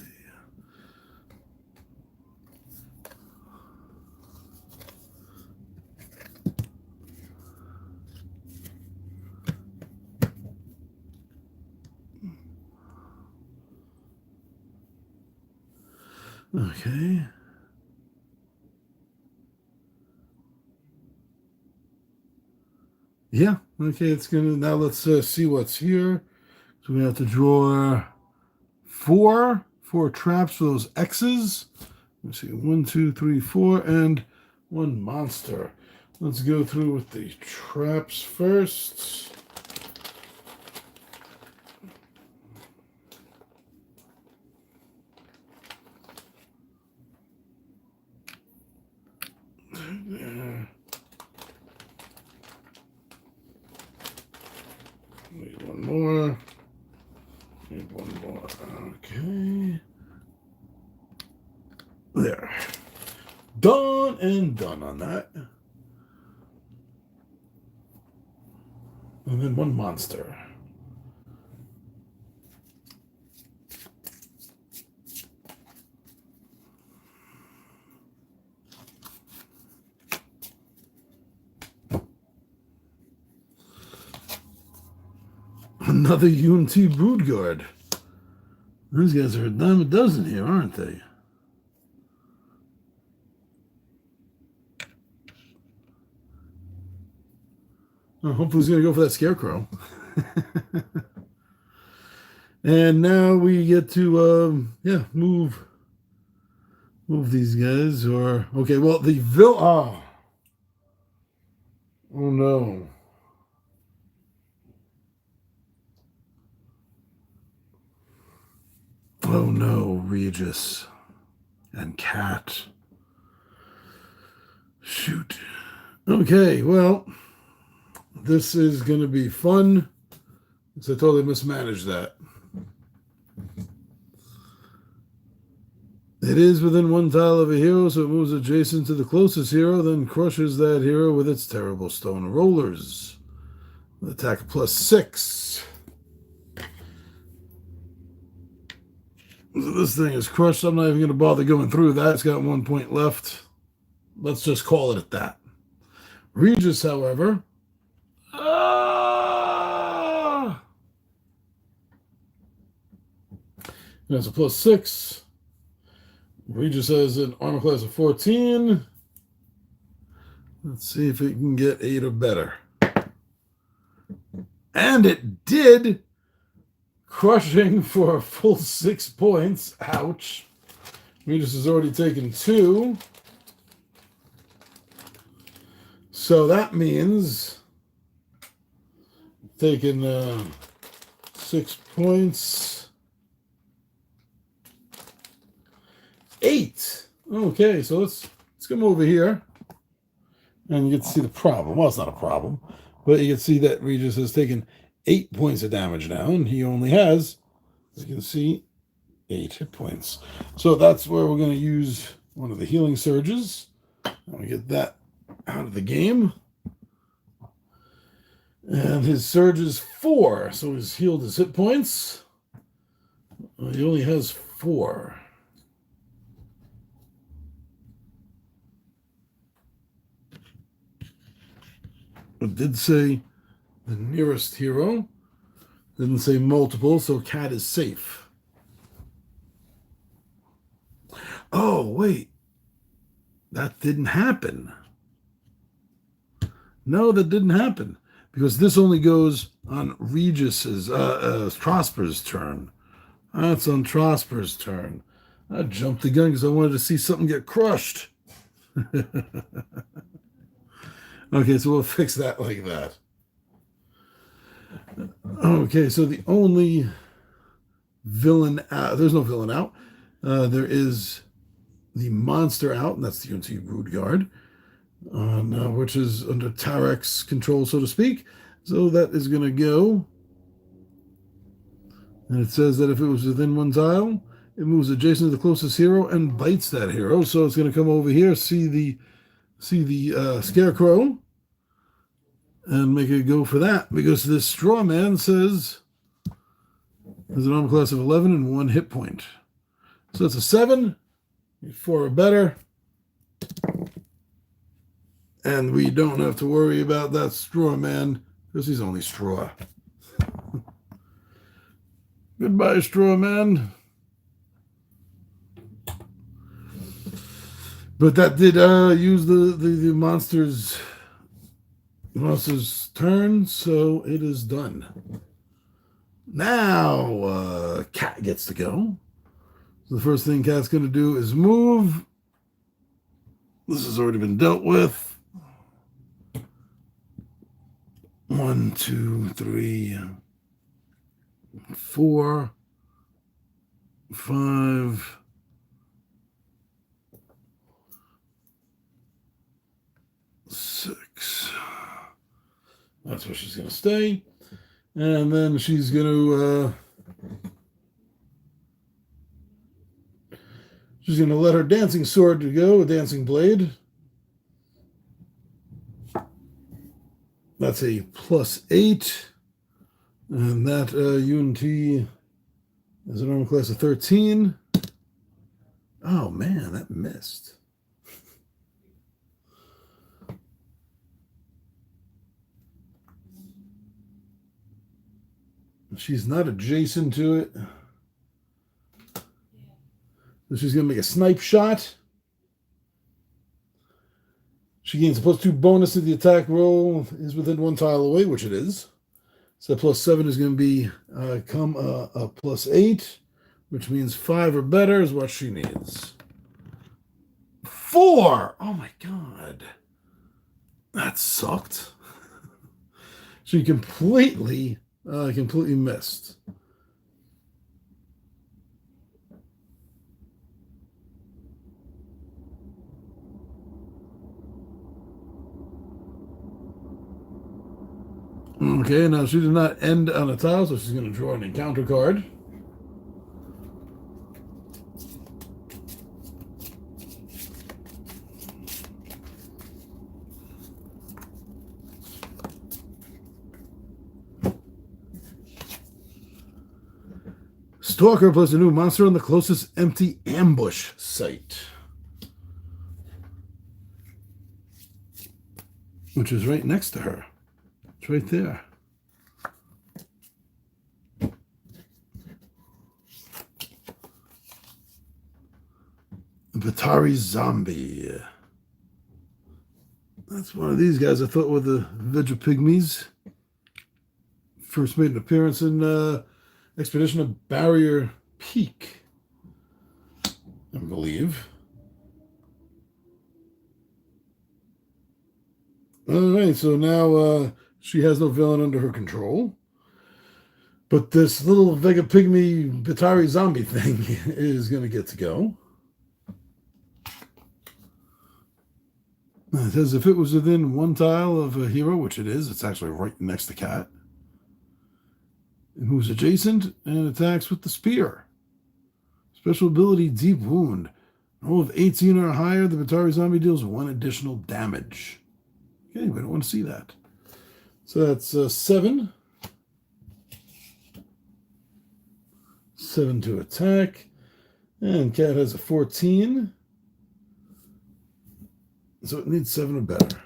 Okay. Yeah. Okay. It's gonna now. Let's see what's here. So we have to draw four traps for those X's. Let's see. 1, 2, 3, 4, and one monster. Let's go through with the traps first. Need one more. Need one more. Okay. There. Done and done on that. And then one monster. Another UMT Brood Guard. These guys are a dime a dozen here, aren't they? Oh, hopefully he's going to go for that Scarecrow. And now we get to, move these guys. Or, okay, well, the oh no. Oh no, Regis and Cat. Shoot. Okay, well, this is going to be fun. Because I totally mismanaged that. It is within one tile of a hero, so it moves adjacent to the closest hero, then crushes that hero with its terrible stone rollers. Attack +6. So this thing is crushed. I'm not even going to bother going through that. It's got 1 point left. Let's just call it at that. Regis, however, that's a +6. Regis has an armor class of 14. Let's see if it can get 8 or better. And it did, crushing for a full 6 points. Ouch. Regis has already taken 2. So that means taking 6 points. 8. Okay, so let's come over here. And you get to see the problem. Well, it's not a problem. But you can see that Regis has taken 8 points of damage now. And he only has, as you can see, 8 hit points. So that's where we're going to use one of the healing surges. And we get that out of the game. And his surge is 4. So he's healed his hit points. He only has 4. It did say the nearest hero. Didn't say multiple, so Cat is safe. wait. That didn't happen. No, that didn't happen. Because this only goes on Regis's, Trosper's turn. That's on Trosper's turn. I jumped the gun because I wanted to see something get crushed. Okay, so we'll fix that like that. Okay, so the only villain out, there's no villain out. There is the monster out, and that's the UNT Rude Guard, which is under Tarek's control, so to speak. So that is going to go. And it says that if it was within one tile, it moves adjacent to the closest hero and bites that hero. So it's going to come over here, see the Scarecrow, and make it go for that. Because this Straw Man says there's an armor class of 11 and 1 hit point. So it's a 7. 4 or better. And we don't have to worry about that Straw Man because he's only straw. Goodbye, Straw Man. But that did use the monster's turn, so it is done. Now, Cat gets to go. So the first thing Cat's going to do is move. This has already been dealt with. 1, 2, 3, 4, 5, 6. That's where she's going to stay. And then she's going to let her dancing sword go, a dancing blade. That's a +8. And that UNT is an armor class of 13. Oh, man, that missed. She's not adjacent to it. So she's going to make a snipe shot. She gains a +2 bonus to the attack roll. Is within 1 tile away, which it is. So +7 is going to be a +8, which means 5 or better is what she needs. 4! Oh my god. That sucked. She completely missed. Okay, now she did not end on a tile, so she's going to draw an encounter card. Stalker plus a new monster on the closest empty ambush site. Which is right next to her. It's right there. Batari Zombie. That's one of these guys I thought were the Vegapygmies. First made an appearance in Expedition of Barrier Peak, I believe. All right, so now she has no villain under her control. But this little Vega Pygmy Batari zombie thing is going to get to go. It says if it was within 1 tile of a hero, which it is, it's actually right next to Cat. It moves adjacent and attacks with the spear. Special ability, Deep Wound. Roll of 18 or higher, the Batari zombie deals 1 additional damage. Okay, we don't want to see that. So that's 7. 7 to attack. And Cat has a 14. So it needs 7 or better.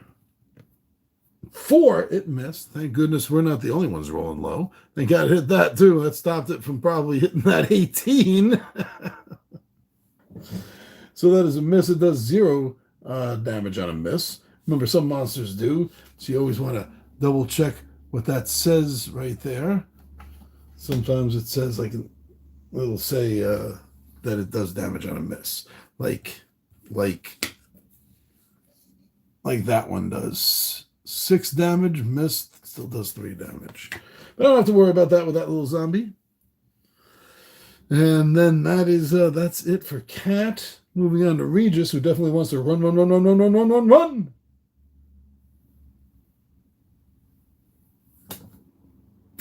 4, it missed. Thank goodness we're not the only ones rolling low. Thank God it hit that too. That stopped it from probably hitting that 18. So that is a miss. It does 0 damage on a miss. Remember, some monsters do, so you always want to double check what that says right there. Sometimes it says, like, it'll say that it does damage on a miss, like that one does 6 damage, missed, still does 3 damage. But I don't have to worry about that with that little zombie. And then that's it for Cat. Moving on to Regis, who definitely wants to run.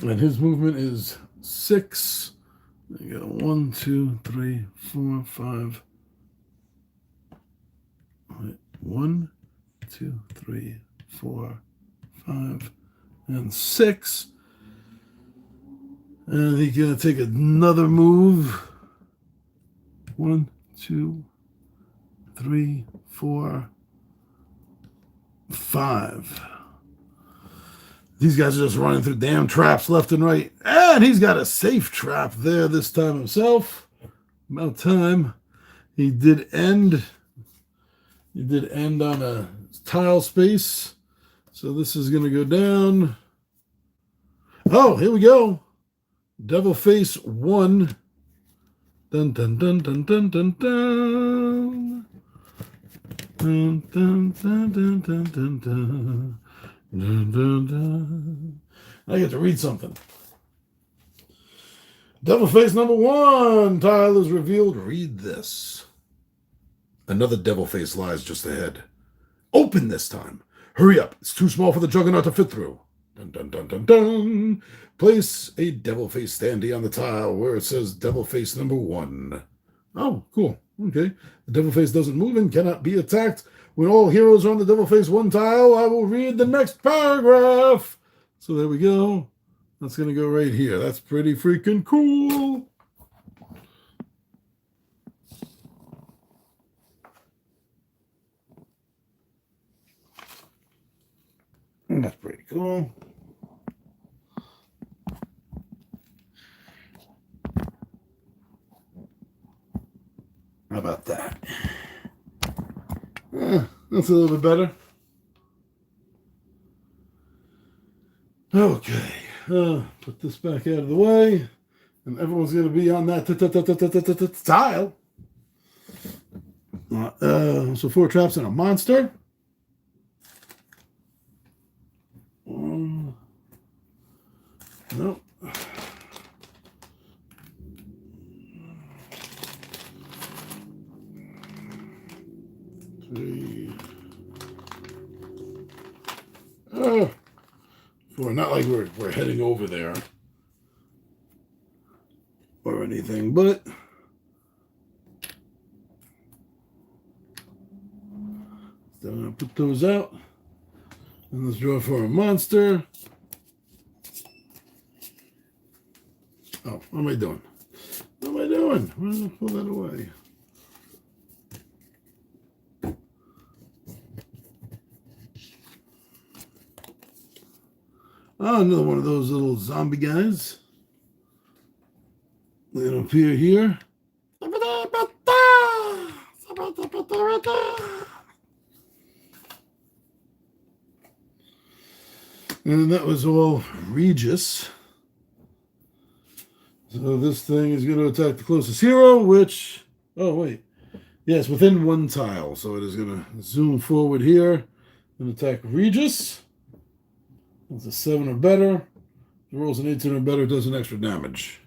And his movement is 6. You got 1, 2, 3, 4, 5. 1, 2, 3, 4, 5, and 6. And he's going to take another move. 1, 2, 3, 4, 5. These guys are just running through damn traps left and right. And he's got a safe trap there this time himself. About time. He did end on a tile space. So this is going to go down. Oh, here we go. Devil Face 1. Dun dun dun dun dun dun dun. Dun dun dun dun dun dun dun. Dun, dun, dun. I get to read something. Devil Face number 1. Tile is revealed. Read this. Another Devil Face lies just ahead. Open this time. Hurry up. It's too small for the Juggernaut to fit through. Dun, dun, dun, dun, dun. Place a Devil Face standee on the tile where it says Devil Face number 1. Oh, cool. Okay. The Devil Face doesn't move and cannot be attacked. When all heroes are on the Devil Face 1 tile, I will read the next paragraph. So there we go. That's going to go right here. That's pretty freaking cool. That's pretty cool. How about that? That's a little bit better. Okay. Put this back out of the way. And everyone's going to be on that tile. So 4 traps and a monster. Nope. 3. 4. Not like we're heading over there or anything, but still gonna put those out. And let's draw for a monster. Oh, what am I doing? What am I doing? Why did I pull that away? Oh, another one of those little zombie guys. They appear here. And that was all Regis. So this thing is going to attack the closest hero, which... Oh, wait. Yes, within 1 tile. So it is going to zoom forward here and attack Regis. It's a 7 or better. If it rolls an 18 or better, it does an extra damage.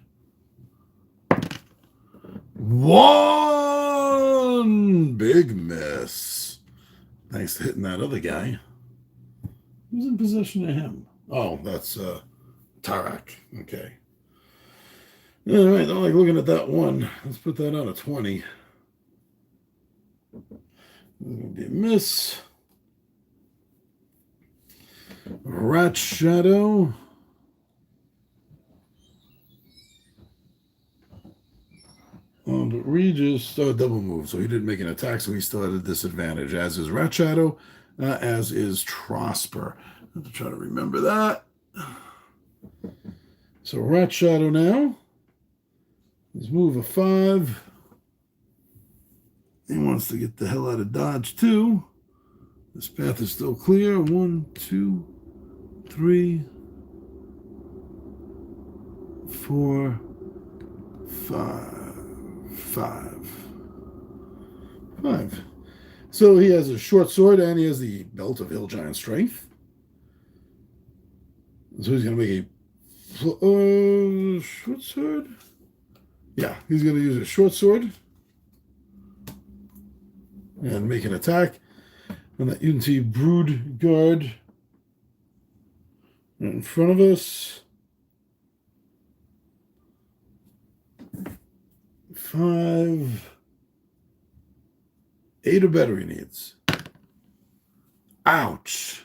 1 big miss. Thanks to hitting that other guy. Who's in possession of him? Oh, that's Tarak. Okay. All right, don't like looking at that one. Let's put that on a 20. There's going to be a miss. Rat Shadow. But Regis double move, so he didn't make an attack, so he still had a disadvantage, as is Rat Shadow, as is Trosper. I have to try to remember that. So Rat Shadow now. Let's move a 5. He wants to get the hell out of Dodge, too. This path is still clear. 1, 2, 3, 4, 5. So he has a short sword and he has the belt of Hill Giant Strength. So he's going to make a short sword. Yeah, he's going to use a short sword and make an attack on that Unity Brood Guard in front of us. 5, 8 or better he needs. Ouch.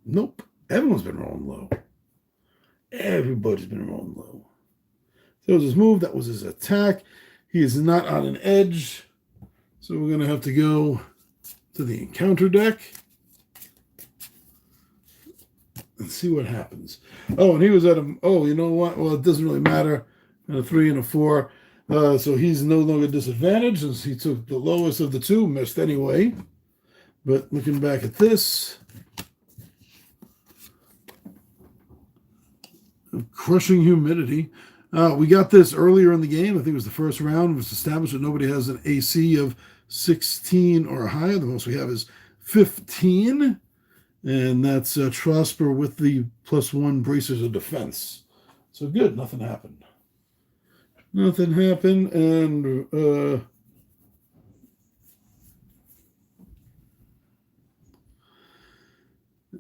Nope. Everyone's been rolling low. Everybody's been rolling low. That was his move. That was his attack. He is not on an edge. So we're going to have to go to the encounter deck and see what happens. Oh, and he was at a... Oh, you know what? Well, it doesn't really matter. A 3 and a 4. So he's no longer disadvantaged since he took the lowest of the two. Missed anyway. But looking back at this... Crushing humidity. We got this earlier in the game. I think it was the first round. It was established that nobody has an AC of 16 or higher. The most we have is 15. And that's Trosper with the +1 bracers of defense. So good. Nothing happened. Nothing happened.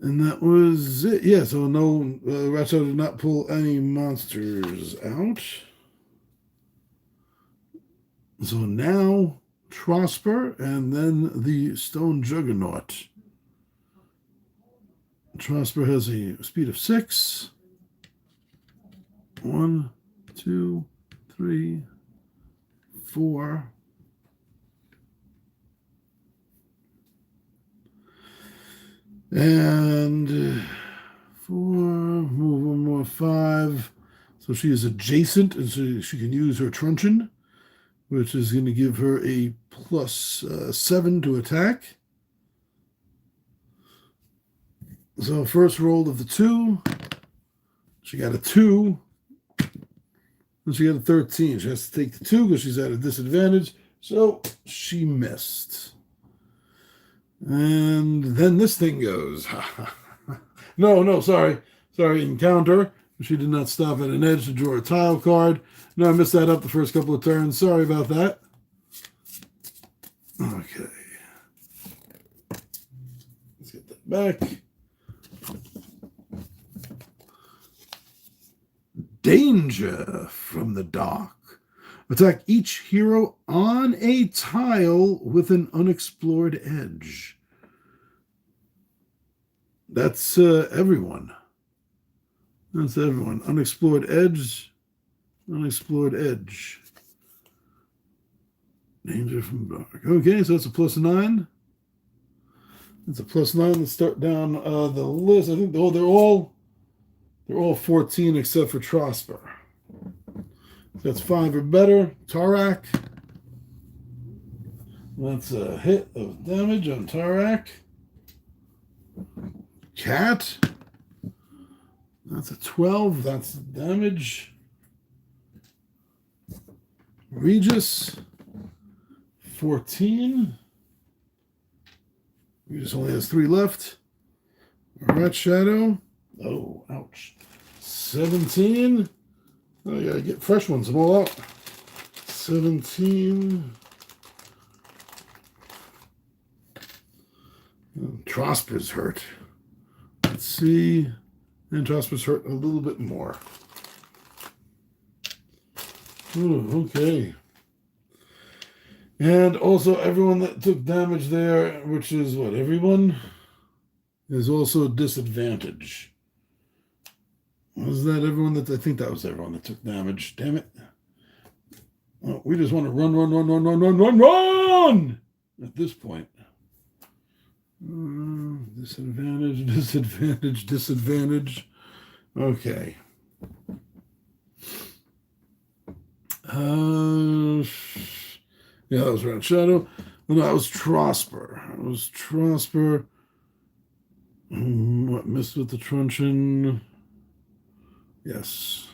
And that was it. Yeah, so no, Ratchet did not pull any monsters out. So now, Trosper, and then the Stone Juggernaut. Trosper has a speed of 6. 1, 2, 3, 4. And 4, move one more, 5. So she is adjacent, and so she can use her truncheon, which is going to give her a +7 to attack. So first roll of the 2, she got a 2, and she got a 13. She has to take the 2 because she's at a disadvantage, so she missed. And then this thing goes. No, sorry. Encounter. She did not stop at an edge to draw a tile card. No, I missed that up the first couple of turns. Sorry about that. Okay. Let's get that back. Danger from the dark. Attack each hero on a tile with an unexplored edge. That's everyone. That's everyone. Unexplored edge. Unexplored edge. Danger from dark. Okay, so that's a +9. It's a +9. Let's start down the list. I think they're all 14 except for Trosper. That's 5 or better. Tarak. That's a hit of damage on Tarak. Cat. That's a 12. That's damage. Regis. 14. Regis only has 3 left. Rat Shadow. Oh, ouch. 17. I gotta get fresh ones and all out. 17. Trosper's hurt. Let's see. And Trosper's hurt a little bit more. Ooh, okay. And also everyone that took damage there, which is what, everyone, is also disadvantage. Was that everyone that... I think that was everyone that took damage. Damn it. Well, we just want to run at this point. Disadvantage. Okay. Yeah, that was Rat Shadow. No, that was Trosper. It was Trosper. What missed with the truncheon? Yes.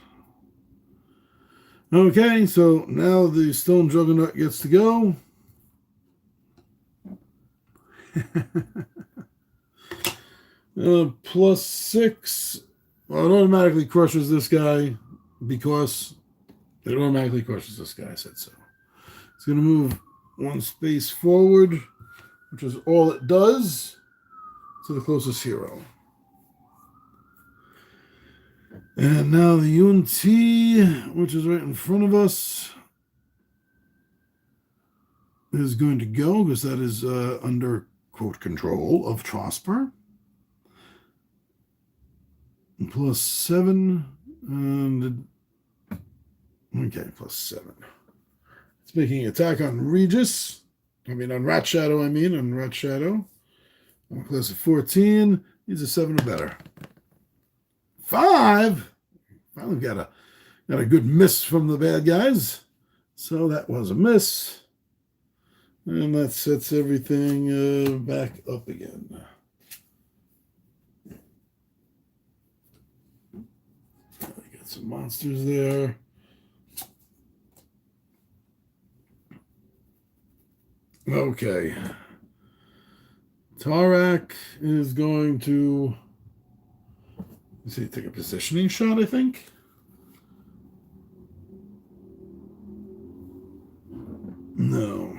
Okay, so now the Stone Juggernaut gets to go. +6. Well, it automatically crushes this guy because it automatically crushes this guy. I said so. It's going to move one space forward, which is all it does, to the closest hero. And now the UNT, which is right in front of us, is going to go because that is under, quote, control of Trosper. +7. And okay, +7. It's making an attack on Regis. On Rat Shadow, on Rat Shadow. Class of 14. He's a 7 or better. 5. Finally got a good miss from the bad guys. So that was a miss. And that sets everything back up again. Got some monsters there. Okay. Tarak is going to, let's see, take a positioning shot, I think. No.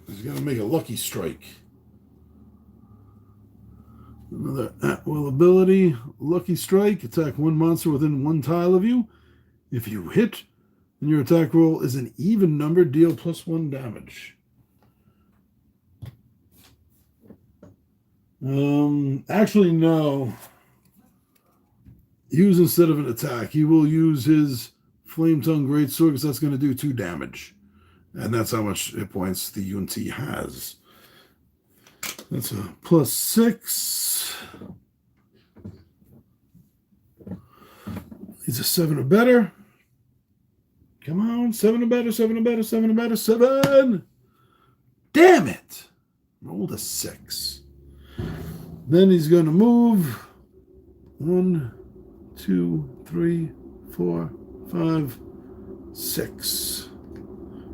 He's going to make a lucky strike. Another at-will ability. Lucky strike. Attack one monster within one tile of you. If you hit, then your attack roll is an even number. Deal +1 damage. Actually, no. Use instead of an attack. He will use his Flame Tongue Greatsword because that's going to do 2 damage. And that's how much hit points the UNT has. That's a +6. He's a 7 or better. Come on, 7 or better, 7 or better, 7 or better, 7. Damn it. Rolled a 6. Then he's going to move 1, 2, 3, 4, 5, 6.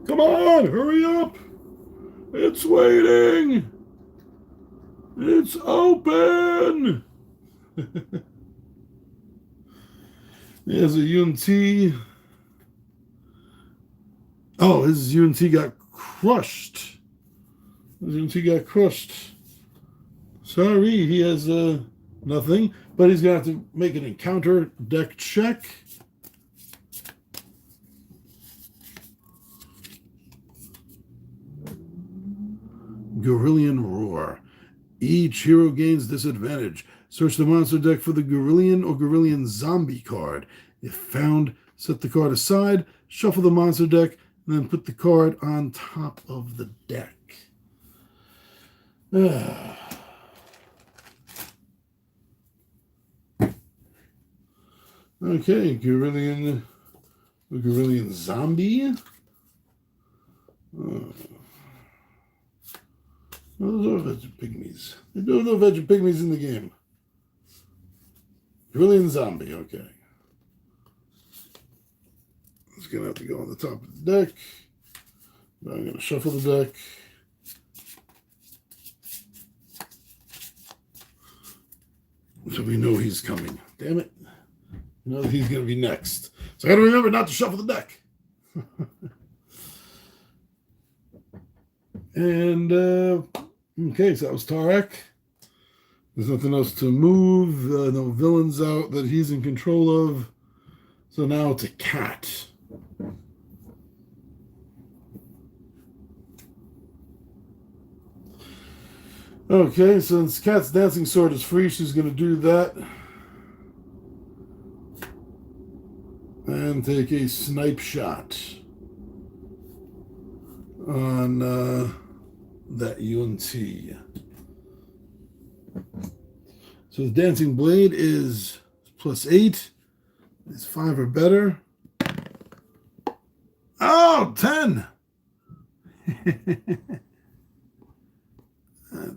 Come on, hurry up. It's waiting. It's open. There's a UNT. Oh, his UNT got crushed. Sorry, he has nothing, but he's going to have to make an encounter deck check. Gorillion Roar. Each hero gains disadvantage. Search the monster deck for the Gorillion or Gorillion Zombie card. If found, set the card aside, shuffle the monster deck, and then put the card on top of the deck. Okay, Gorillion Zombie. Those are Veggie Pygmies. They don't know Veggie Pygmies in the game. Gorillion Zombie, okay. It's going to have to go on the top of the deck. Now I'm going to shuffle the deck. So we know he's coming. Damn it. We know that he's going to be next. So I got to remember not to shuffle the deck. And, okay, so that was Tarak. There's nothing else to move. No villains out that he's in control of. So now it's a cat. Okay, since Cat's Dancing Sword is free, she's going to do that. And take a snipe shot on that UNT. So the Dancing Blade is +8. It's 5 or better. Oh, 10.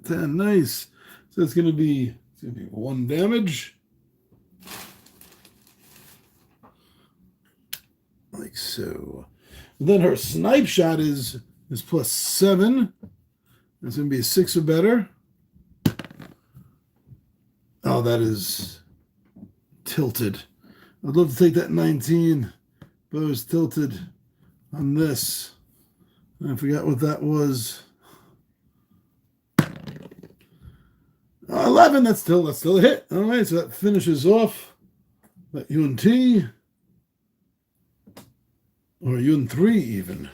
10, nice. So it's going to be 1 damage. Like so. And then her snipe shot is +7. That's going to be a 6 or better. Oh, that is tilted. I'd love to take that 19, but it was tilted on this. I forgot what that was. 11, that's still a hit. All right, so that finishes off that UNT. Or UN3 even.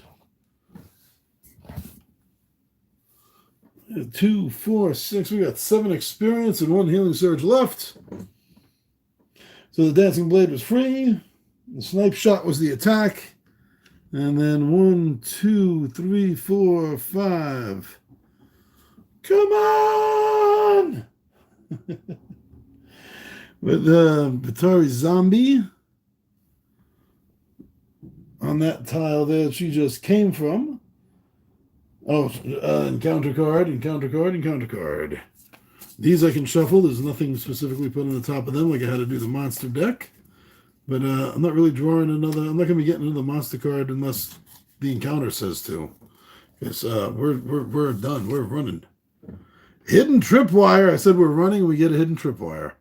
2, 4, 6. We got 7 experience and 1 healing surge left. So the dancing blade was free. The snipe shot was the attack. And then 1, 2, 3, 4, 5. Come on! With the Batari zombie on that tile there that she just came from. Oh, encounter card. These I can shuffle. There's nothing specifically put on the top of them like I had to do the monster deck. But I'm not really drawing another. I'm not going to be getting another monster card unless the encounter says to. Because we're done. We're running. Hidden tripwire. I said we're running. We get a hidden tripwire.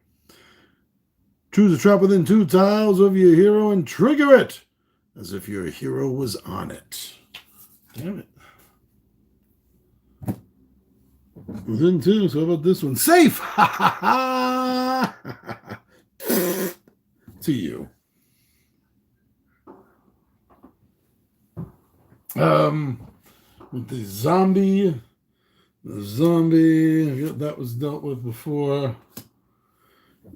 Choose a trap within 2 tiles of your hero and trigger it as if your hero was on it. Damn it. Within 2. So how about this one? Safe. Ha ha ha. To you. With the zombie, that was dealt with before.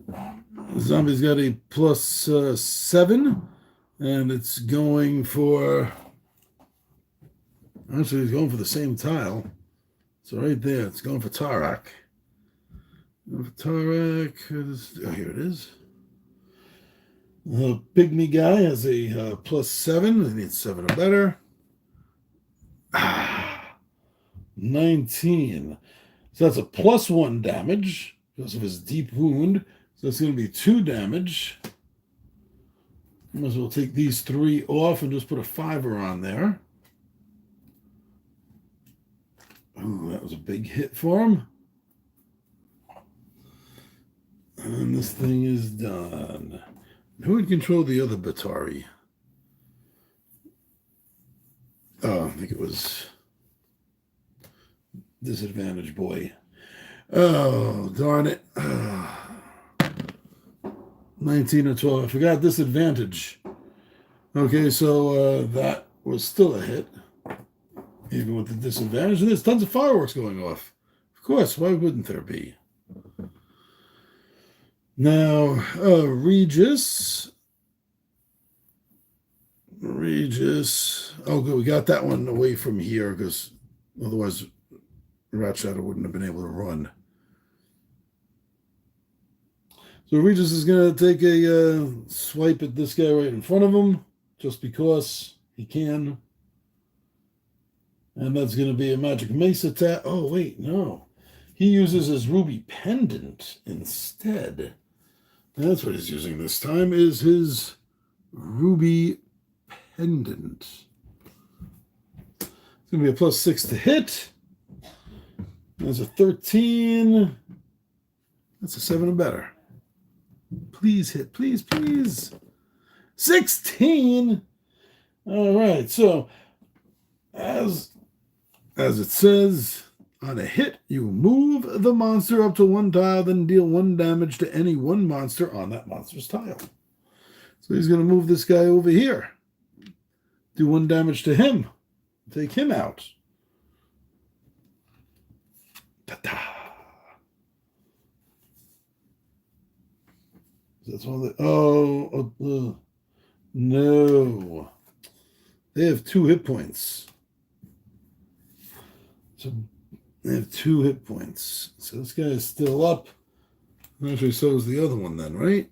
The zombie's got a +7, and it's going for. Actually, it's going for the same tile. So right there, it's going for Tarak. Here it is. The pygmy guy has a +7. He needs 7 or better. 19. So that's a +1 damage because of his deep wound. So that's going to be 2 damage. Might as well take these 3 off and just put a 5er on there. Oh, that was a big hit for him. And this thing is done. Who would control the other Batari? Oh, I think it was Disadvantage Boy. Oh, darn it. 19 or 12. I forgot Disadvantage. Okay, so that was still a hit. Even with the disadvantage. And there's tons of fireworks going off. Of course, why wouldn't there be? Now, Regis. Oh, good. We got that one away from here because otherwise Rat Shadow wouldn't have been able to run. So Regis is going to take a swipe at this guy right in front of him just because he can. And that's going to be a magic mace attack. Oh, wait, no. He uses his ruby pendant instead. That's what he's using this time, is his ruby pendant. It's going to be a +6 to hit. There's a 13. That's a 7 or better. Please hit. Please, please. 16. All right. So, as it says, on a hit, you move the monster up to 1 tile, then deal 1 damage to any 1 monster on that monster's tile. So he's going to move this guy over here. Do 1 damage to him. Take him out. Ta-da. That's one of the... no. They have 2 hit points. So they have 2 hit points. So this guy is still up. Actually, so is the other one then, right?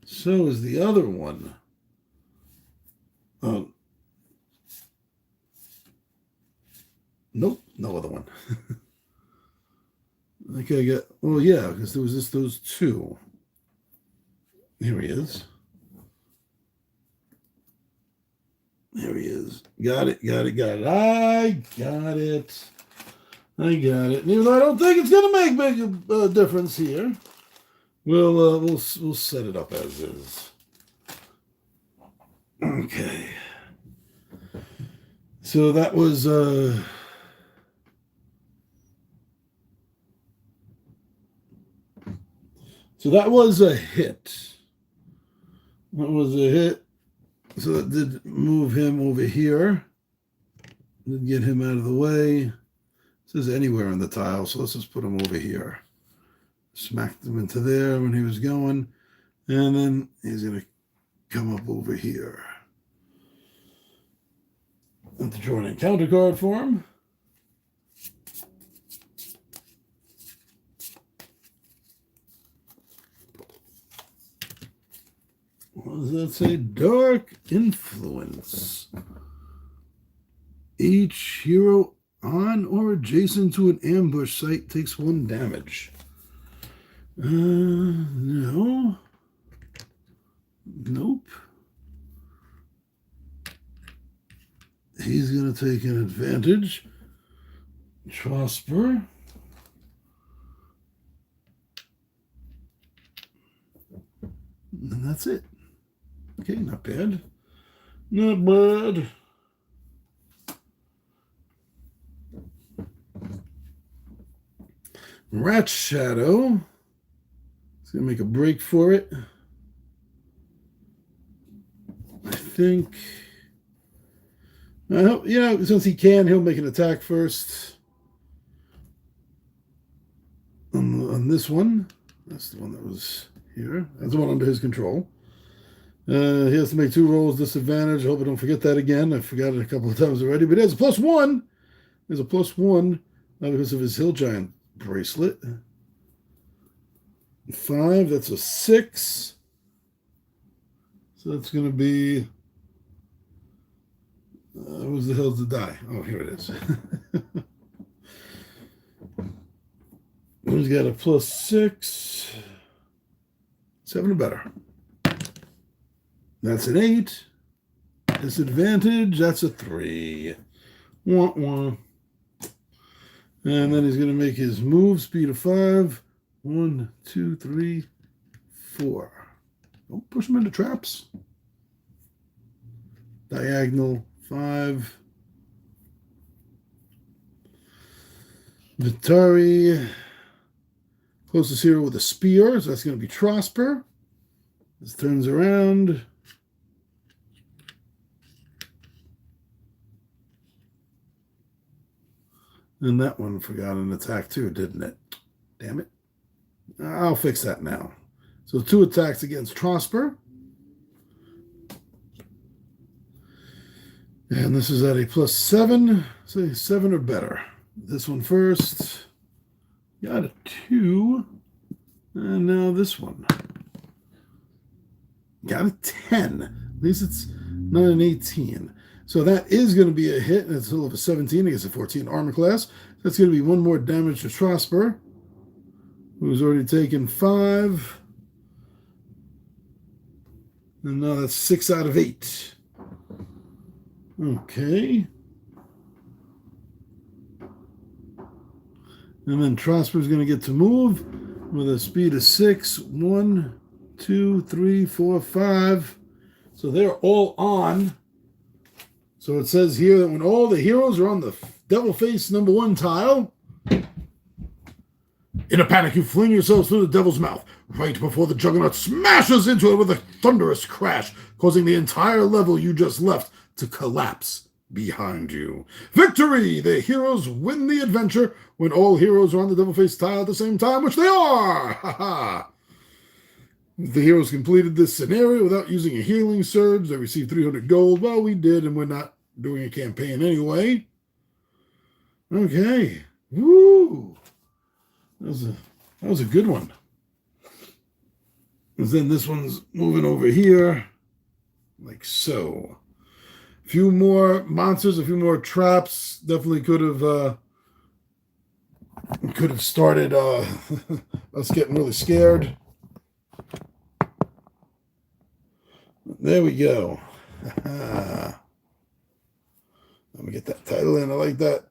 So is the other one. Nope, no other one. I think I got, well, yeah, because there was just those two. Here he is. There he is. Got it. I got it. And even though I don't think it's going to make big difference here, we'll set it up as is. Okay. So that was a hit. That was a hit. So that did move him over here. Did get him out of the way. It says anywhere on the tile, so let's just put him over here. Smacked him into there when he was going. And then he's going to come up over here. And to draw an encounter card for him. What does that say? Dark Influence. Each hero on or adjacent to an ambush site takes 1 damage. No. Nope. He's going to take an advantage. Trosper. And that's it. Okay, not bad. Not bad. Rat Shadow. He's going to make a break for it. I think. Since he can, he'll make an attack first. On this one. That's the one that was here. That's the one under his control. He has to make 2 rolls, disadvantage. I hope I don't forget that again. I forgot it a couple of times already. But he has a +1. There's a +1 because of his Hill Giant bracelet. 5, that's a 6. So that's going to be... where's the hell's the die? Oh, here it is. He's got a +6. 7 or better. That's an 8. Disadvantage, that's a 3. Wah, wah. And then he's going to make his move, speed of 5. 1, 2, 3, 4. Don't push him into traps. Diagonal, 5. Vitari. Closest hero with a spear, so that's going to be Trosper. This turns around. And that one forgot an attack too, didn't it? Damn it. I'll fix that now. So 2 attacks against Trosper. And this is at a +7. Say 7 or better. This one first. Got a 2. And now this one. Got a 10. At least it's not an 18. So that is going to be a hit, and it's a total of a 17 against a 14 armor class. That's going to be 1 more damage to Trosper, who's already taken 5. And now that's 6 out of 8. Okay. And then Trosper's going to get to move with a speed of 6. 1, 2, 3, 4, 5. So they're all on. So it says here that when all the heroes are on the Devil Face #1 tile, in a panic, you fling yourselves through the Devil's Mouth, right before the Juggernaut smashes into it with a thunderous crash, causing the entire level you just left to collapse behind you. Victory! The heroes win the adventure when all heroes are on the Devil Face tile at the same time, which they are! Ha ha! The heroes completed this scenario without using a healing surge. They received 300 gold. Well, we did, and we're not doing a campaign anyway. Okay. Woo! That was a good one. And then this one's moving over here, like so. few more monsters, a few more traps. Definitely could have started us getting really scared. There we go. Let me get that title in. I like that.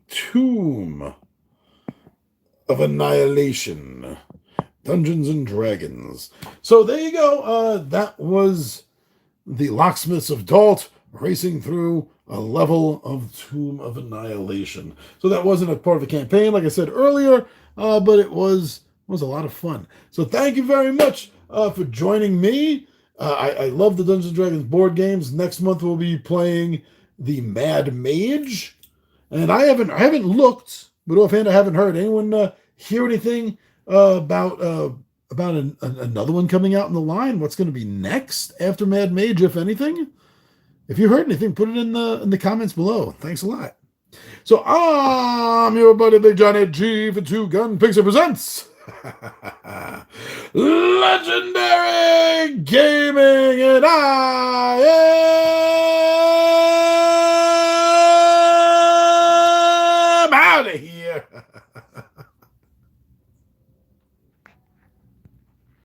Tomb of Annihilation. Dungeons and Dragons. So there you go. That was the Locksmiths of Dalt racing through a level of Tomb of Annihilation. So that wasn't a part of the campaign, like I said earlier, but it was a lot of fun. So thank you very much for joining me. I love the Dungeons and Dragons board games. Next month we'll be playing the Mad Mage, and I haven't looked, but offhand I haven't heard anyone hear anything about another one coming out in the line. What's going to be next after Mad Mage, if anything? If you heard anything, put it in the comments below. Thanks a lot. So I'm your buddy Big Johnny G for Two Gun Pixie presents Legendary Gaming, and I am out of here.